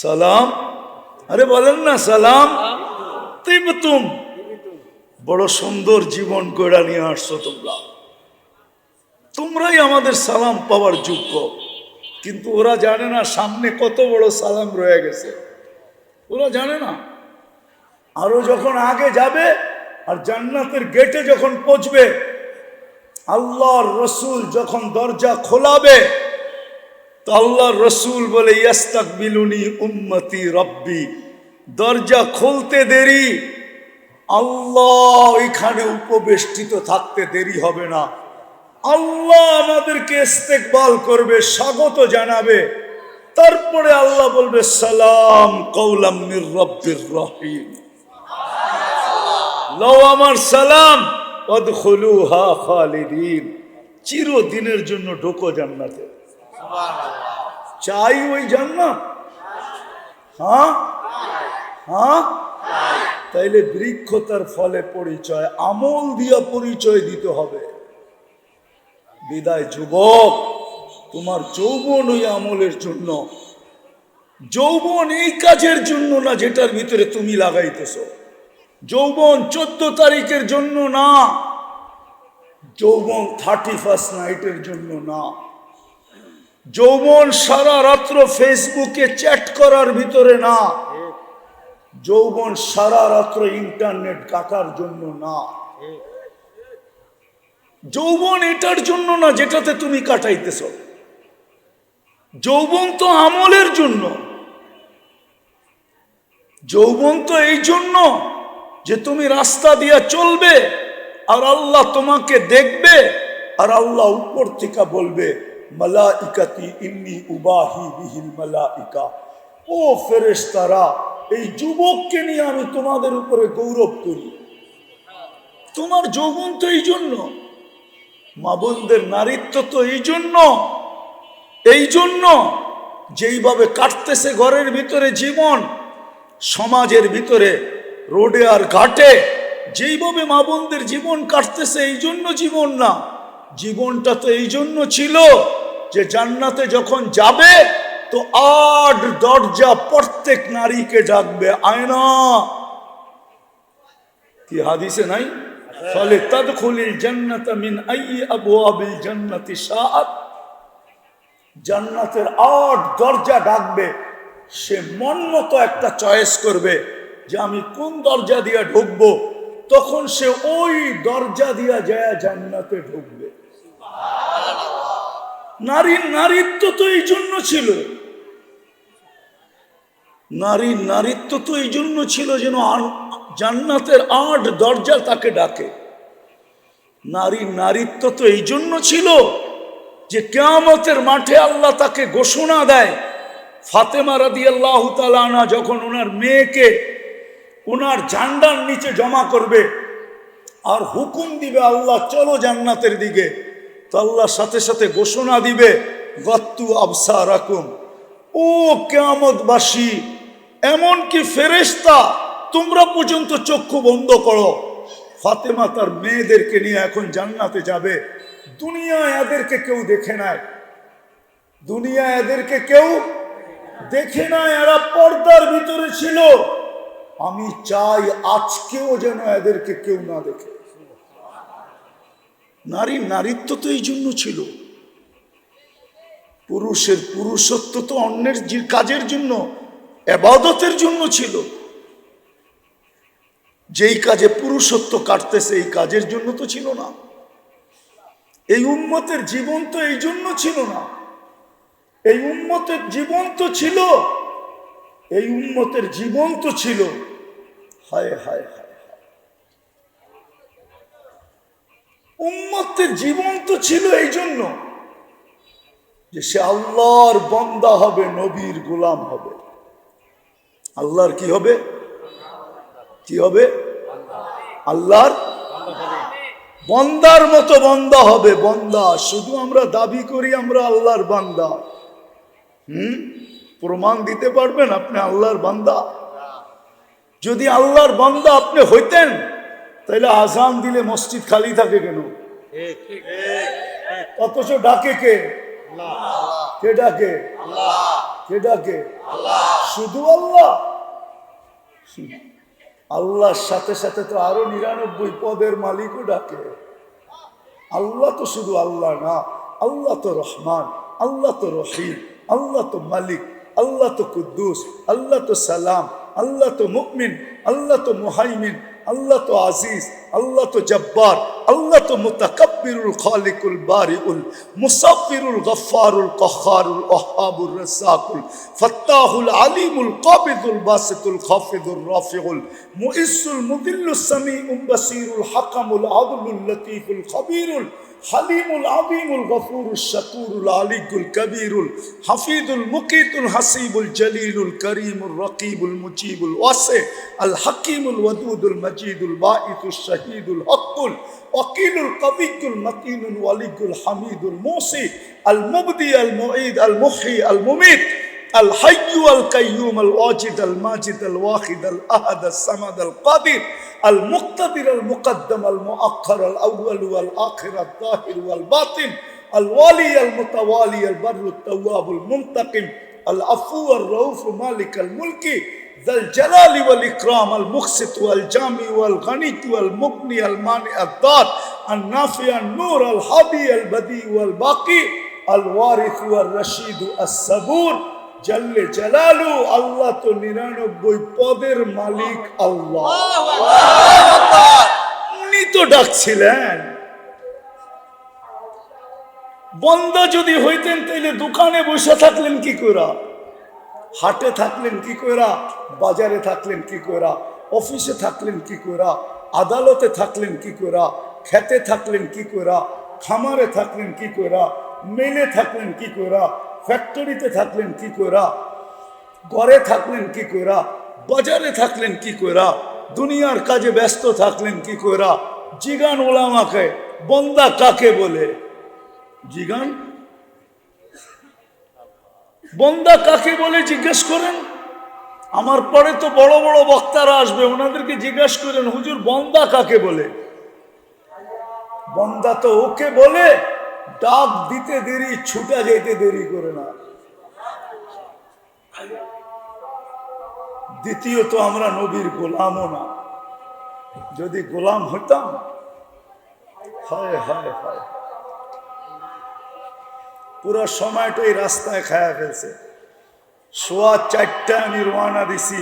সালাম, আরে বলেন না সালাম তিবতুম, বড় সুন্দর জীবন গড়া নিয়ে আসছো তোমরা, তোমরাই আমাদের সালাম পাওয়ার যোগ্য। কিন্তু ওরা জানে না সামনে কত বড় সালাম রয়ে গেছে, ওরা জানে না। আরো যখন আগে যাবে আর জান্নাতের গেটে যখন পৌঁছবে, আল্লাহর রসুল যখন দরজা খোলাবে তো আল্লাহর রসুল বলে ইয়াস্তাকবিলুনি উম্মতি রব্বি, দরজা খুলতে দেরি, আল্লাহ এখানে উপবেষ্টিত থাকতে দেরি হবে না, আল্লাহ আমাদেরকে ইস্তেকবাল করবে, স্বাগত জানাবে। তারপরে আল্লাহ বলবে সালাম কওলাম মির রব্বির রহিম, লও আমার সালাম ওয়াদখুলুহা খালিদিন, চিরদিনের জন্য ঢোকো জান্নাতে। চাই ওই জান্নাত? হ্যাঁ হ্যাঁ, তাইলে বৃক্ষ তার ফলে পরিচয়, আমল দিয়া পরিচয় দিতে হবে। বিদায় যুবক, তোমার যৌবন ওই আমলের জন্য, যৌবন এই কাজের জন্য না যেটার ভিতরে তুমি লাগাইতেছ। যৌবন 14 তারিখের জন্য না, যৌবন 31st নাইটের জন্য না, যৌবন সারা রাত্র ফেসবুকে চ্যাট করার ভিতরে না, যৌবন সারা রাত্র ইন্টারনেট কাটার জন্য না, যৌবন এটার জন্য না যেটাতে তুমি কাটাইতেছ। যৌবন তো আমলের জন্য, যৌবন তো এই জন্য যে তুমি রাস্তা দিয়ে চলবে আর আল্লাহ তোমাকে দেখবে, আর আল্লাহ উপর থেকে বলবে মালাইকাতি ইন্নী উবাহি বিহিল মালাইকা, ও ফেরেশতারা এই যুবককে নিয়ে আমি তোমাদের উপরে গৌরব করি। তোমার যৌবন তো এই জন্য, মা বোনদের নারীত্ব তো এই জন্য, এই জন্য যেইভাবে কাটতেছে ঘরের ভিতরে জীবন, সমাজের ভিতরে রোডে আর ঘাটে যেইভাবে মা বোনদের জীবন কাটতেছে, এই জন্য জীবন না, জীবনটা তো এই জন্য ছিল যে জান্নাতে যখন যাবে তো 8 দরজা প্রত্যেক নারীকে ডাকবে, আয়না, কি হাদিসে নাই? ফলে তাদখুলিল জান্নাতা মিন আইয়ি আবওয়াবিল জান্নাতি শাআত, জান্নাতের 8 দরজা ডাকবে, সে মন মতো একটা চয়েস করবে যে আমি কোন দরজা দিয়ে ঢুকবো, তখন সে ওই দরজা দিয়া যায় জান্নাতে ঢুকবে। নারীর নারীত্ব তো এই জন্য ছিল, নারীর নারীত্ব তো এই জন্য ছিল যেন জান্নাতের 8 দরজা তাকে ডাকে। নারীর নারীত্ব তো এই জন্য ছিল যে কিয়ামতের মাঠে আল্লাহ তাকে ঘোষণা দেয়, ফাতেমা রাদিয়াল্লাহু তাআলা আনহা যখন ওনার মেয়েকে ওনার ঝান্ডার নিচে জমা করবে আর হুকুম দিবে আল্লাহ চলো জান্নাতের দিকে, তো আল্লাহ সাথে সাথে ঘোষণা দিবে গত্তু আবসারাকুম, ও কিয়ামতবাসী, এমনকি ফেরেশতা তোমরা পর্যন্ত চক্ষু বন্ধ করো। ফাতেমা তার মেয়েদেরকে নিয়ে এখন জান্নাতে যাবে, দুনিয়ায় এদেরকে কেউ দেখে নাই, দুনিয়ায় এদেরকে কেউ দেখে নাই, এরা পর্দার ভিতরে ছিল, আমি চাই আজকেও যেন এদেরকে কেউ না দেখে। নারীর নারীত্ব তো এই জন্য ছিল, পুরুষের পুরুষত্ব তো অন্যের কাজের জন্য, ইবাদতের জন্য ছিল। যেই কাজে পুরুষত্ব কাটতেছে এই কাজের জন্য তো ছিল না। এই উম্মতের জীবন তো এই জন্য ছিল না। এই উম্মতের জীবন তো ছিল, এই উম্মতের জীবন তো ছিল। হায় হায় হায়, উম্মতের জীবন তো ছিল এই জন্য যে সে আল্লাহর বান্দা হবে, নবীর গোলাম হবে। আল্লাহর কি হবে? কি হবে? আল্লাহর বান্দার মতো বান্দা হবে। বান্দা, শুধু আমরা দাবি করি আমরা আল্লাহর বান্দা। প্রমাণ দিতে পারবেন আপনি আল্লাহর বান্দা? যদি আল্লাহর বান্দা আপনি হইতেন তাহলে আজান দিলে মসজিদ খালি থাকে কেন? অথচ ডাকে কে? কে ডাকে? কে ডাকে? শুধু আল্লাহ। আল্লাহর সাথে সাথে তো আরো 99 পদের মালিকও ডাকে। আল্লাহ তো শুধু আল্লাহ না, আল্লাহ তো রহমান, আল্লাহ তো রহিম, আল্লাহ তো মালিক, আল্লাহ তো কুদ্দুস, আল্লাহ তো সালাম, আল্লাহ তো মুমিন, আল্লাহ তো মুহাইমিন, আল্লাহ তো আজিজ, আল্লাহ তো জব্বার, আল্লাহ তো মুতাকাব্বিরুল খালিকুল বারিউল মুসাব্বিরুল গফফারুল কহ্হারুল ওয়াহ্হাবুর রাজ্জাকুল ফাত্তাহুল আলিমুল কাবিদুল বাসিতুল খাফিদুর রাফিউল মুইসুল মুদিল্লুস সামিউল বাসিরুল হাকামুল আদলুল লতীফুল খবীরুল হালিমুল আযীমুল গফুরুল শাকুরুল আলিয়ুল কবীরুল হাফিজুল মুকিতুল হাসিবুল জলিলুল করিমুর রকিবুল মুজিবুল ওয়াসি আল হাকিমুল ওয়াদুদুল মজিদুল বাঈতুশ শাহীদুল হকুল ওয়াকিলুল কবিয়ুল মতিনুল ওয়ালিয়ুল হামিদুল মুসি আল মুবদি আল মুঈদ আল মুহয়ি আল মুমীত الحي القيوم الواجد الماجد الواحد الأحد الصمد القادر المقتدر المقدم المؤخر الأول والآخر الظاهر والباطن الوالي المتوالي البر التواب المنتقم العفو الرؤوف مالك الملك ذا الجلال والإكرام المقسط والجامع والغني والمغني المانع الضار النافع النور الهادي البديع والباقي الوارث والرشيد الصبور জাল্লে জালালু। আল্লাহ তো 99 পদের মালিক আল্লাহ। উনি তো ডাকছিলেন। বান্দা যদি হইতেন তাইলে দোকানে বসে থাকলেন কি কইরা, হাটে থাকলেন কি কইরা, বাজারে থাকলেন কি কইরা, অফিসে থাকলেন কি কইরা, আদালতে থাকলেন কি কইরা, খেতে থাকলেন কি কইরা, খামারে থাকলেন কি কইরা, মেলে থাকলেন কি কইরা, ফ্যাক্টরিতে থাকলেন কি কইরা, ঘরে থাকলেন কি কইরা, বাজারে থাকলেন কি কইরা, দুনিয়ার কাজে ব্যস্ত থাকলেন কি কইরা। জিগান ওলামাকে বান্দা কাকে বলে? জিগান বান্দা কাকে বলে জিজ্ঞেস করেন। আমার পরে তো বড় বড় বক্তারা আসবে, ওনাদেরকে জিজ্ঞেস করেন হুজুর বান্দা কাকে বলে? বান্দা তো ওকে বলে ডাক দিতে দেরি, ছুটা যেতে দেরি করে না। দ্বিতীয়ত আমরা নবীর গোলামও না। যদি গোলাম হতাম, হায় হায় হায়, পুরো সময়টাই রাস্তায় খায়া ফেলছে। 4:15 আমি রওনা দিছি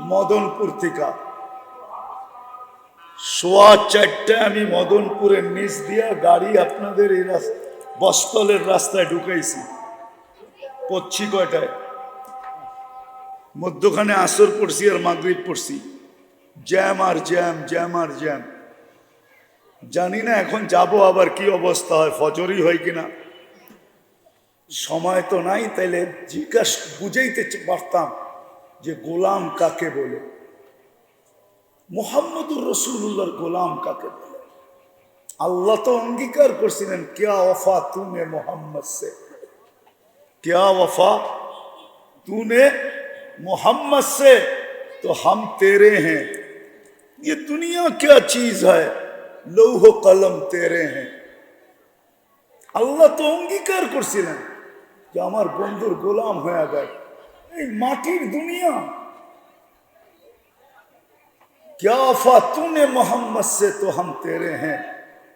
মদনপুর থেকে। 4:15 আমি মদনপুরের নিচ দিয়া গাড়ি আপনাদের এই বস্তলের রাস্তায় ঢুকাইছি। পড়ছি কয়টায়? মধ্যখানে আসর পড়ছি আর মাগরিব পড়ছি। জ্যাম আর জ্যাম, জ্যাম আর জ্যাম। জানি না এখন যাব আবার কি অবস্থা হয়, ফজরই হয় কিনা। সময় তো নাই, তাইলে জিজ্ঞাসা বুঝাইতে পারতাম যে গোলাম কাকে বলে, মুহাম্মদুর রাসূলুল্লাহর গোলাম কাকে বলে। আল্লাহ তো অঙ্গীকার করছিলেন, क्या वफा तूने मोहम्मद से, क्या वफा तूने मोहम्मद से, तो हम तेरे हैं। ये दुनिया क्या चीज है, लौह कलम तेरे हैं। আল্লাহ তো অঙ্গীকার করছিলেন যে আমার বন্ধুর গোলাম হয়ে যায়। এই মাটির দুনিয়া, क्या वफा तूने मोहम्मद से तो हम तेरे हैं।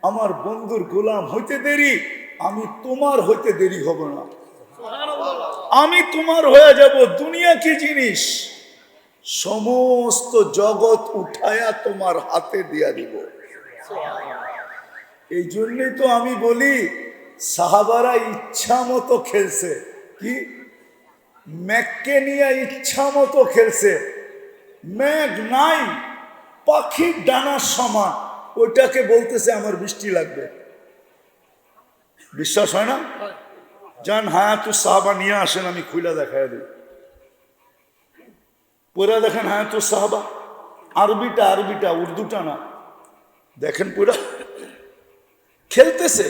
আমার বন্ধুর গোলাম হইতে দেরি, আমি তোমার হইতে দেরি হব না। আমি তোমার হয়ে যাব। দুনিয়া কি জিনিস? সমস্ত জগৎ উঠায়া তোমার হাতে দিয়া দিব। এই জন্যই তো আমি বলি সাহাবারা ইচ্ছা মতো খেলছে, কি মেঘকে নিয়ে ইচ্ছা মতো খেলছে। মেঘ নাই, পাখির ডানার সমান, ওইটাকে বলতেছে আমার বৃষ্টি লাগবে। বিশ্বাস হয় না? যান হায়াতুস সাহাবা নিয়ে আসেন, আমি খুলে দেখাই দিই। পুরা দেখেন হায়াতুস সাহাবা, আরবিটা উর্দুটা না, দেখেন পুরা খেলতেছে।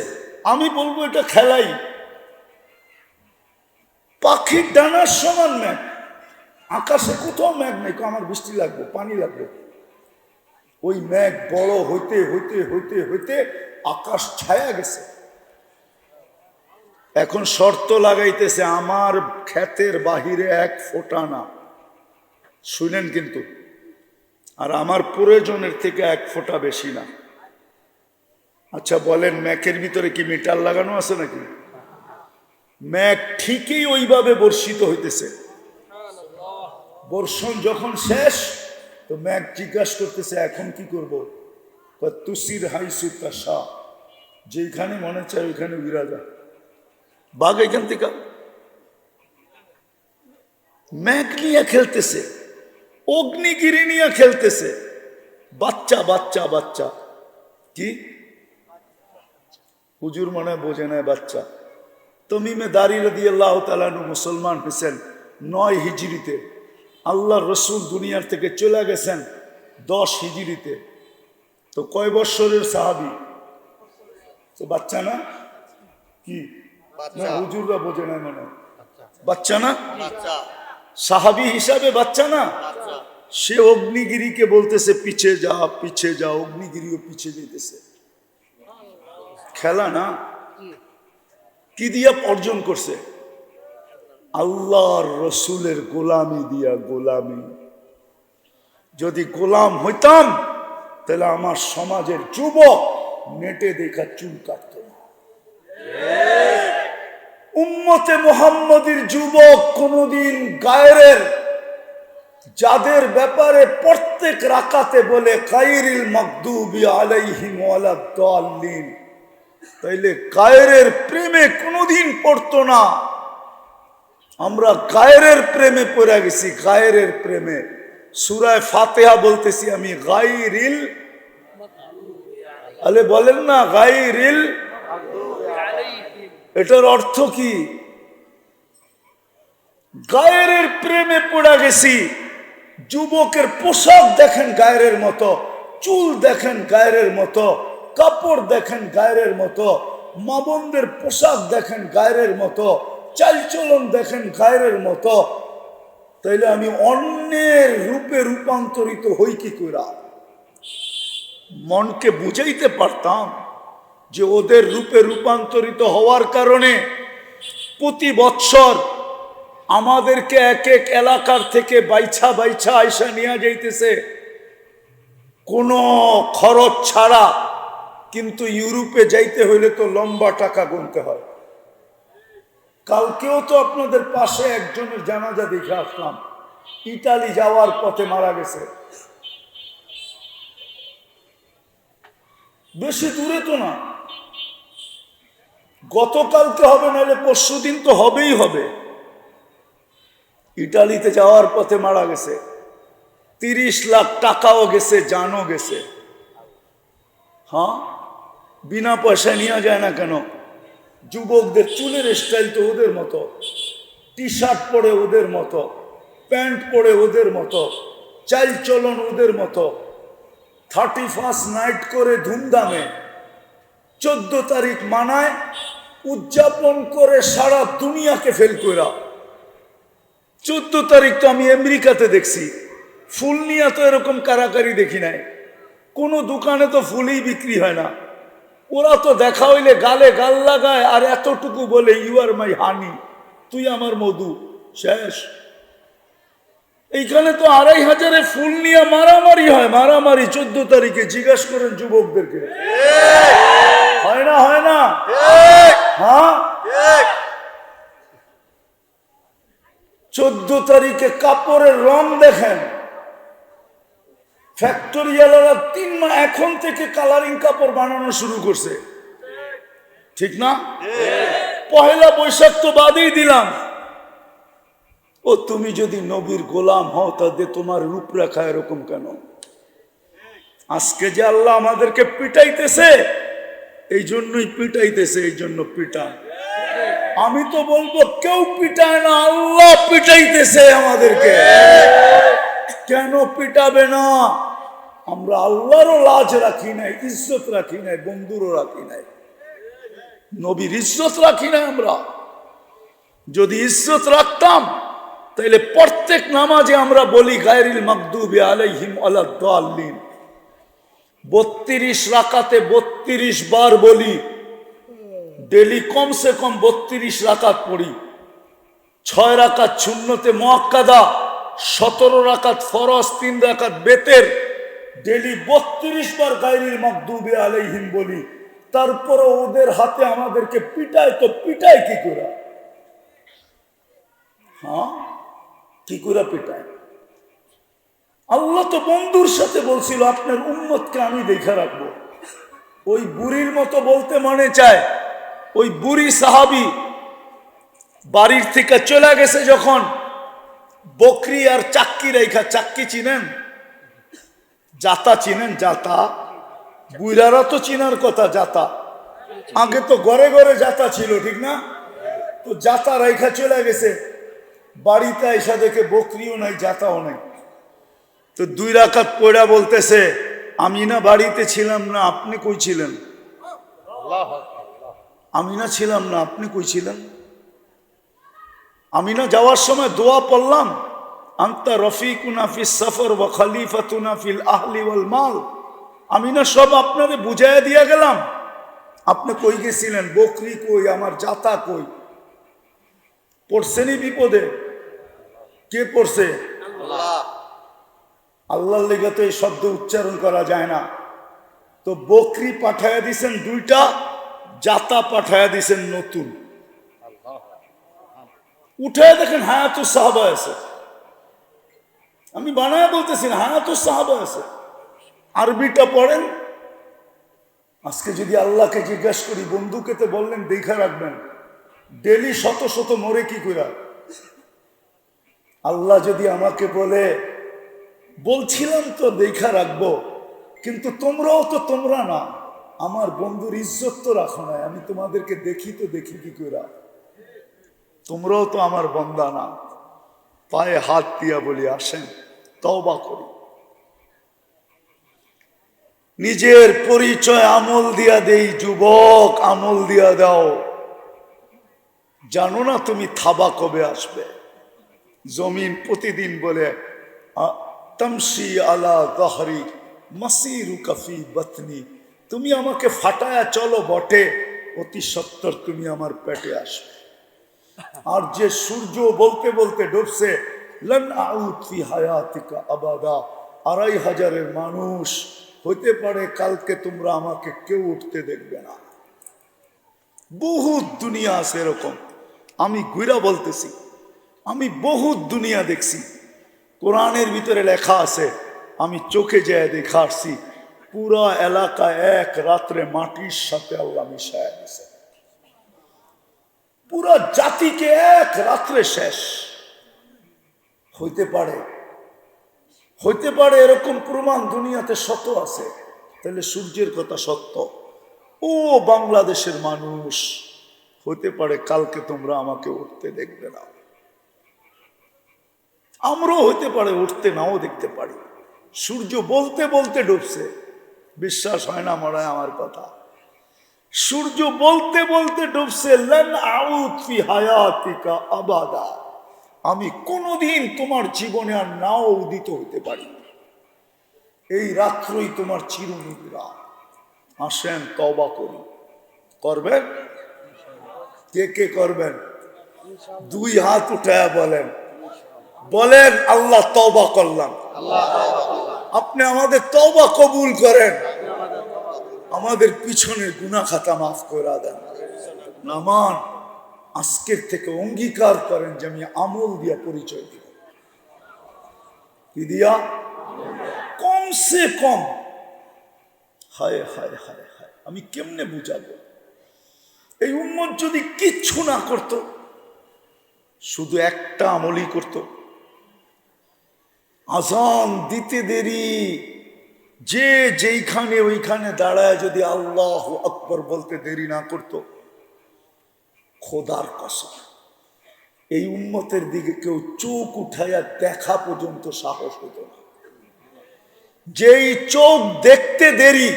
আমি বলবো এটা খেলাই। পাখির ডানার সমান মেঘ, আকাশে কোথাও মেঘ নেই, আমার বৃষ্টি লাগবে, পানি লাগবে। ওই মেঘ বড় হইতে হইতে হইতে হইতে আকাশ ছায়া গেছে। এখন শর্ত লাগাইতেছে, আমার ক্ষেতের বাহিরে 1 ফোঁটা না, শুনেন কিন্তু, আর আমার প্রয়োজনের থেকে 1 ফোঁটা বেশি না। আচ্ছা বলেন, মেঘের ভিতরে কি মিটার লাগানো আছে নাকি? মেঘ ঠিকই ওইভাবে বর্ষিত হইতেছে। বর্ষণ যখন শেষ, তো মেঘ জিজ্ঞাসা করতেছে এখন কি করব? তুসির হাইসু তাসা, যেখানে মনে চায় ওইখানে উড়া যায়। বাঘ এখান থেকে মেঘ নিয়ে খেলতেছে, অগ্নিগিরি নিয়ে খেলতেছে। বাচ্চা বাচ্চা বাচ্চা, কি হুজুর মনে বোঝে না বাচ্চা। তমিমে দারি রাদিয়াল্লাহু তাআলা আনহু মুসলমান হয়েছেন 9 হিজরিতে, আল্লাহ রসুল দুনিয়ার থেকে চলে গেছেন 10 হিজরিতে। তো কয় বৎসরের সাহাবী? তো বাচ্চা না, কি হুজুররা বোঝে না মনে, বাচ্চা না, সাহাবী হিসাবে বাচ্চা না। সে অগ্নিগিরিকে বলতেছে পিছে যা পিছে যা, অগ্নিগিরিও পিছে যেতেছে। খেলা না, কি দিয়া অর্জন করছে? আল্লাহর রসুলের গোলামি দিয়া। গোলামি, যদি গোলাম হইতাম তাহলে আমার সমাজের যুবক নেটে দেখা চুল কাটত না। উম্মতে মুহাম্মদীর যুবক কোনদিন গায়রের, যাদের ব্যাপারে প্রত্যেক রাকাতে বলে গায়রিল মাগদুবি আলাইহিম ওয়ালাদ দাল্লিন, তাইলে গায়রের প্রেমে কোনদিন পড়তো না। আমরা গায়রের প্রেমে পড়ে গেছি, গায়রের প্রেমে। সূরা ফাতিহা বলতেছি আমি, গায়রিল, আলে বলেন না গায়রিল, এটার অর্থ কি? গায়রের প্রেমে পড়ে গেছি। যুবকের পোশাক দেখেন গায়রের মতো, চুল দেখেন গায়রের মতো, কাপড় দেখেন গায়রের মতো, মা বোনদের পোশাক দেখেন গায়রের মতো, চালচলন দেখেন গায়রের মতো। তাইলে আমি অন্যের রূপে রূপান্তরিত হই কি করে? মনকে বুঝাইতে পারতাম যে ওদের রূপে রূপান্তরিত হওয়ার কারণে প্রতি বৎসর আমাদেরকে এক এক এলাকার থেকে বাইছা বাইছা আইসা নিয়ে যাইতেছে কোনো খরচ ছাড়া। কিন্তু ইউরোপে যাইতে হইলে তো লম্বা টাকা গুনতে হয়। কালকেও তো আপনাদের পাশে একজনের জানাজা দেখে আসলাম, ইতালি যাওয়ার পথে মারা গেছে। বেশি দূরে তো না, গতকালকে হবে, নাহলে পরশুদিন তো হবেই হবে। ইটালিতে যাওয়ার পথে মারা গেছে, 30 লাখ টাকাও গেছে, জানও গেছে। হ্যাঁ, বিনা পয়সায় নিয়ে যায় না কেন? যুবকদের চুলের স্টাইল তো ওদের মতো, টি শার্ট পরে ওদের মতো, প্যান্ট পরে ওদের মতো, চাল চলন ওদের মতো। 31st নাইট করে ধুমধামে 14 তারিখ মানায়, উদযাপন করে সারা দুনিয়াকে ফেল করা। 14 তারিখ তো আমি আমেরিকাতে দেখছি, ফুল নিয়ে তো এরকম কারাকারি দেখি নাই। কোনো দোকানে তো ফুলই বিক্রি হয় না। ওরা তো দেখা হইলে গালে গাল লাগায় আর এতটুকু বলে ইউ আর মাই হানি, তুই আমার মধু, শেষ। এইখানে তো 2500 ফুল নিয়ে মারামারি হয়, মারামারি 14 তারিখে। জিজ্ঞাসা করেন যুবকদেরকে, হয় না? হয় না? হ্যাঁ, 14 তারিখে কাপড়ের রং দেখেন, ফ্যাক্টরিয়ালারা 3 মাস এখন থেকে কালারিং কাপড় বানানো শুরু করছে। ঠিক না? পহেলা বৈশাখ তো বাদেই দিলাম। ও তুমি যদি নবীর গোলাম হও তাহলে তোমার রূপরেখা এরকম কেন? আজকে যে আল্লাহ আমাদেরকে পিটাইতেছে, এই জন্যই পিটাইতেছে, এই জন্য পিটা। আমি তো বলবো কেউ পিটায় না, আল্লাহ পিটাইতেছে আমাদেরকে। কেন পিটাবে না? আমরা আল্লাহরও লাজ রাখি নাই, ইজ্জত রাখি নাই, বন্ধুরও রাখি নাই, নবীর ইজ্জত রাখি নাই। আমরা যদি ইজ্জত রাখতাম তাহলে প্রত্যেক নামাজে আমরা বলি গায়রিল মাগদুবি আলাইহিম ওয়ালাদ-দাল্লিন। 32 রাকাতে 32 বার বলি, ডেলি কমসে কম 32 রাকাত পড়ি। 6 রাকাত সুন্নতে মুআক্কাদা, 17 রাকাত ফরজ, 3 রাকাত বেতের, ডেলি 32 বার গায়রিল মাগদুবি আলাইহিম বলি। তারপরে ওদের হাতে আমাদেরকে পিটায়, তো পিটায় কি করে? হ্যাঁ, কি করে পিটায়? আল্লাহ তো বন্ধুর সাথে বলছিল আপনার উম্মতকে আমি দেখে রাখবো। ওই বুড়ির মতো বলতে মনে চায়, ওই বুড়ি সাহাবী বাড়ির থেকে চলে গেছে যখন, বকরি আর চাক্কি রেখা, চাক্কি চিনেন? জাতা চিনেন? জাতা বুইরারা তো চিনার কথা। জাতা আগে তো ঘরে ঘরে জাতা ছিল, ঠিক না? তো জাতা রেখা চলে গেছে বাড়িতে, এসা দেখে বকরিও নাই, জাতাও নাই। তো 2 রাকাত পড়া বলতেছে, আমি না বাড়িতে ছিলাম না, আপনি কই ছিলেন? আমি না ছিলাম না, আপনি কই ছিলেন? আমি না যাওয়ার সময় দোয়া পড়লাম, আনতা রফিকুনা ফিস সফর ওয়া খলিফাতুনা ফিল আহলি ওয়াল মাল। আমি না সব আপনারে বুঝাইয়া দিয়া গেলাম, আপনি কই গেছিলেন? বকরি কই, আমার জাতা কই? পড়ছেনি বিপদে? কে পড়ছে? আল্লাহর লেগে তো এই শব্দ উচ্চারণ করা যায় না। তো বকরি পাঠাইয়া দিছেন 2টা, জাতা পাঠাইয়া দিছেন নতুন। উঠে দেখেন হায়াতুস সাহাবা আছে। আমি বানায় বলতেছি না, হায়াতুস সাহাবা আছে। আরবিটা পড়েন। আজকে যদি আল্লাহকে জিজ্ঞাসা করি, বন্ধুকে তো বললেন দেখা রাখবেন, ডেলি শত শত মরে কি কইরা? আল্লাহ যদি আমাকে বলে, বলছিলাম তো দেখা রাখবো, কিন্তু তোমরাও তো তোমরা না, আমার বন্ধুর ইজ্জত তো রাখো না, আমি তোমাদেরকে দেখি তো দেখি কি কইরা? তোমরাও তো আমার বন্দা না। পায়ে হাত দিয়া বলি আসেন তওবা করি। নিজের পরিচয় আমল দিয়া দেই। যুবক, আমল দিয়া দাও। জানো না তুমি থাবা কবে আসবে? জমিন প্রতিদিন বলে তামশি আলা দহরি মাসিরুকা ফি বাতনি, তুমি আমাকে ফাটায়া চলো বটে, অতি সত্তর তুমি আমার পেটে আসবে। আর যে সূর্য বলতে বলতে ডুবছে, লান আউদ ফি হায়াতিকা আবাদা, 2500 মানুষ হইতে পারে কালকে তোমরা আমাকে কেউ উঠতে দেখবে না। বহুত দুনিয়া আছে এরকম। আমি ঘুরা বলতেছি, আমি বহুত দুনিয়া দেখছি। কোরআনের ভিতরে লেখা আছে, আমি চোখে যায় দেখা আসছি, পুরা এলাকা এক রাত্রে মাটির সাথে আল্লাহ মিশায়া দিছে। পুরা জাতিকে এক রাত্রে শেষ। হইতে পারে, হইতে পারে এরকম প্রমাণ দুনিয়াতে শত আছে। তাহলে সূর্যের কথা সত্য। ও বাংলাদেশের মানুষ, হইতে পারে কালকে তোমরা আমাকে উঠতে দেখবে না। আমরাও হইতে পারে উঠতে নাও দেখতে পারি। সূর্য বলতে বলতে ডুবছে, বিশ্বাস হয় না মনে হয় আমার কথা। সূর্য বলতে বলতে ডুবছে, লান আউদ ফি হায়াতিকা আবাদা, আমি কোনোদিন তোমার জীবনে আর নাও উদিত হইতে পারি। এই রাত্রই তোমার চিরনিদ্রা। আসেন তওবা করি। করবেন? কে কে করবেন? 2 হাত উঠায়া বলেন, বলেন আল্লাহ তওবা করলাম। আপনি আমাদের তওবা কবুল করেন, আমাদের পিছনের গুনাহ খাতা মাফ করে দেন। নামান আজকের থেকে অঙ্গীকার করেন যে আমি আমল দিয়া পরিচয় দিব। কি দিয়া? কমসে কম। হায় হায় হায় হায়, আমি কেমনে বুঝাবো? এই উম্মত যদি কিচ্ছু না করত, শুধু একটা আমলই করত, আজান দিতে দেরি, যে যেইখানে ওইখানে দাঁড়ায় যদি আল্লাহু আকবার বলতে দেরি না করত, খোদার কসম এই উম্মতের দিকে কেউ চোখ উঠাইয়া দেখা পর্যন্ত সাহস হতো না। যেই চোখ দেখতে দেরি,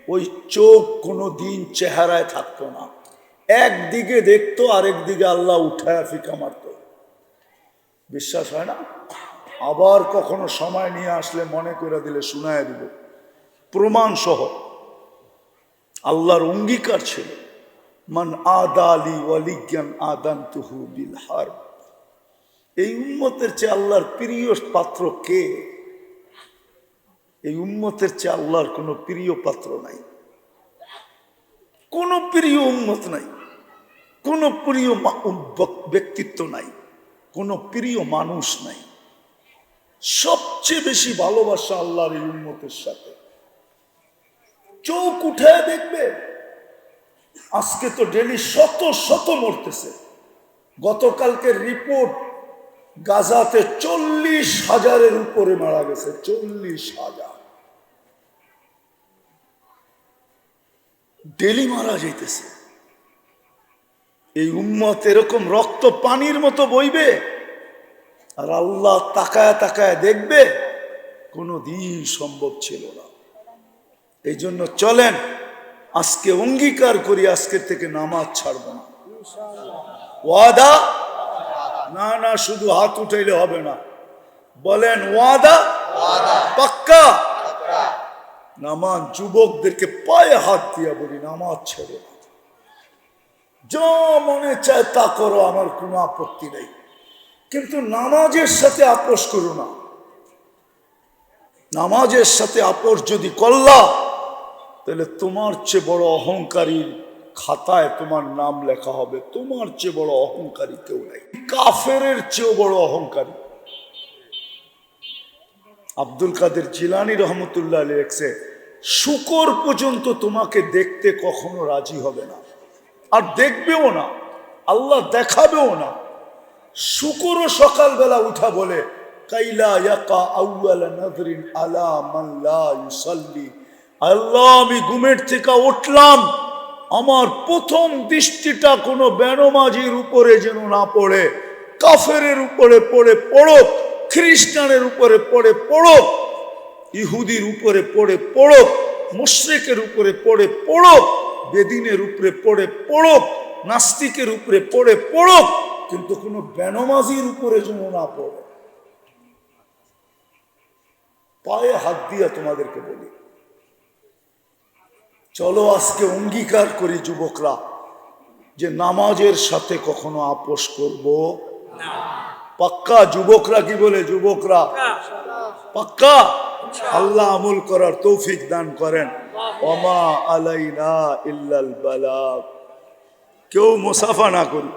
ওই চোখ কোনো দিন চেহারায় থাকতো না, একদিকে দেখতো আরেক দিকে আল্লাহ উঠায়া ফিকা মারত। বিশ্বাস হয় না? আবার কখনো সময় নিয়ে আসলে মনে করে দিলে শুনায় দিব, প্রমাণ সহ। আল্লাহর অঙ্গীকার ছিল, মান আদালি ওয়ালিয়ান আদানতুহু বিল হারব। এই উম্মতের চেয়ে আল্লাহর প্রিয় পাত্র কে? এই উম্মতের চেয়ে আল্লাহর কোনো প্রিয় পাত্র নাই, কোনো প্রিয় উম্মত নাই, কোনো প্রিয় ব্যক্তিত্ব নাই, কোনো প্রিয় মানুষ নাই। সবচেয়ে বেশি ভালোবাসা আল্লাহর এই উম্মতের সাথে। চোখ উঠায় দেখবে, আজকে তো ডেলি শত শত মরতেছে। গতকালকের রিপোর্ট, গাজাতে 40,000-এর উপরে মারা গেছে, 40,000 ডেলি মারা যাইতেছে। এই উম্মত এরকম রক্ত পানির মতো বইবে, আর আল্লাহ তাকায় তাকায় দেখবে, কোনো দিন সম্ভব ছিল না। এই জন্য চলেন আজকে অঙ্গীকার করি, আজকের থেকে নামাজ ছাড়ব না। ওয়াদা? না না, শুধু হাত উঠাইলে হবে না, বলেন ওয়াদা? পাক্কা? নামাজ, যুবকদেরকে পায়ে হাত দিয়া বলি, নামাজ ছেড়ো না। যা মনে চায় তা করো, আমার কোনো আপত্তি নেই, কিন্তু নামাজের সাথে আপোষ করো না। নামাজের সাথে আপোষ যদি করলা, তাহলে তোমার চেয়ে বড় অহংকারীর খাতায় তোমার নাম লেখা হবে। তোমার চেয়ে বড় অহংকারী কেউ নাই, কাফেরের চেয়েও বড় অহংকারী। আব্দুল কাদের জিলানী রহমতুল্লাহ আলাইহি লেখছে, শুকর পর্যন্ত তোমাকে দেখতে কখনো রাজি হবে না, আর দেখবেও না, আল্লাহ দেখাবেও না। শুকরও সকালবেলা উঠা বলে, কাইলা ইয়াকা আউয়ালা নাযরিন আলা মান লা ইউসাল্লি। আল্লাহ, আমি ঘুমের থেকে উঠলাম, আমার প্রথম দৃষ্টিটা কোনো বেনমাজির উপরে যেন না পড়ে, কাফেরের উপরে পড়ে পড়ুক, খ্রিস্টানের উপরে পড়ে পড়ুক, ইহুদির উপরে পড়ে পড়ুক, মুশরিকের উপরে পড়ে পড়ুক, বেদিনের উপরে পড়ে পড়ুক, নাস্তিকের উপরে পড়ে পড়ুক, কিন্তু কোনো বেনমাজির উপরে যেন না পড়ে। পায়ে হাত দিয়া তোমাদেরকে বলি, চলো আজকে অঙ্গীকার করি যুবকরা, যে নামাজের সাথে কখনো আপোষ করব না। পাক্কা? যুবকরা কি বলে? যুবকরা পাক্কা? আল্লাহ আমল করার তৌফিক দান করেন। ওমা আলাইনা ইল্লাল বালাগ। কেউ মুসাফা না করি।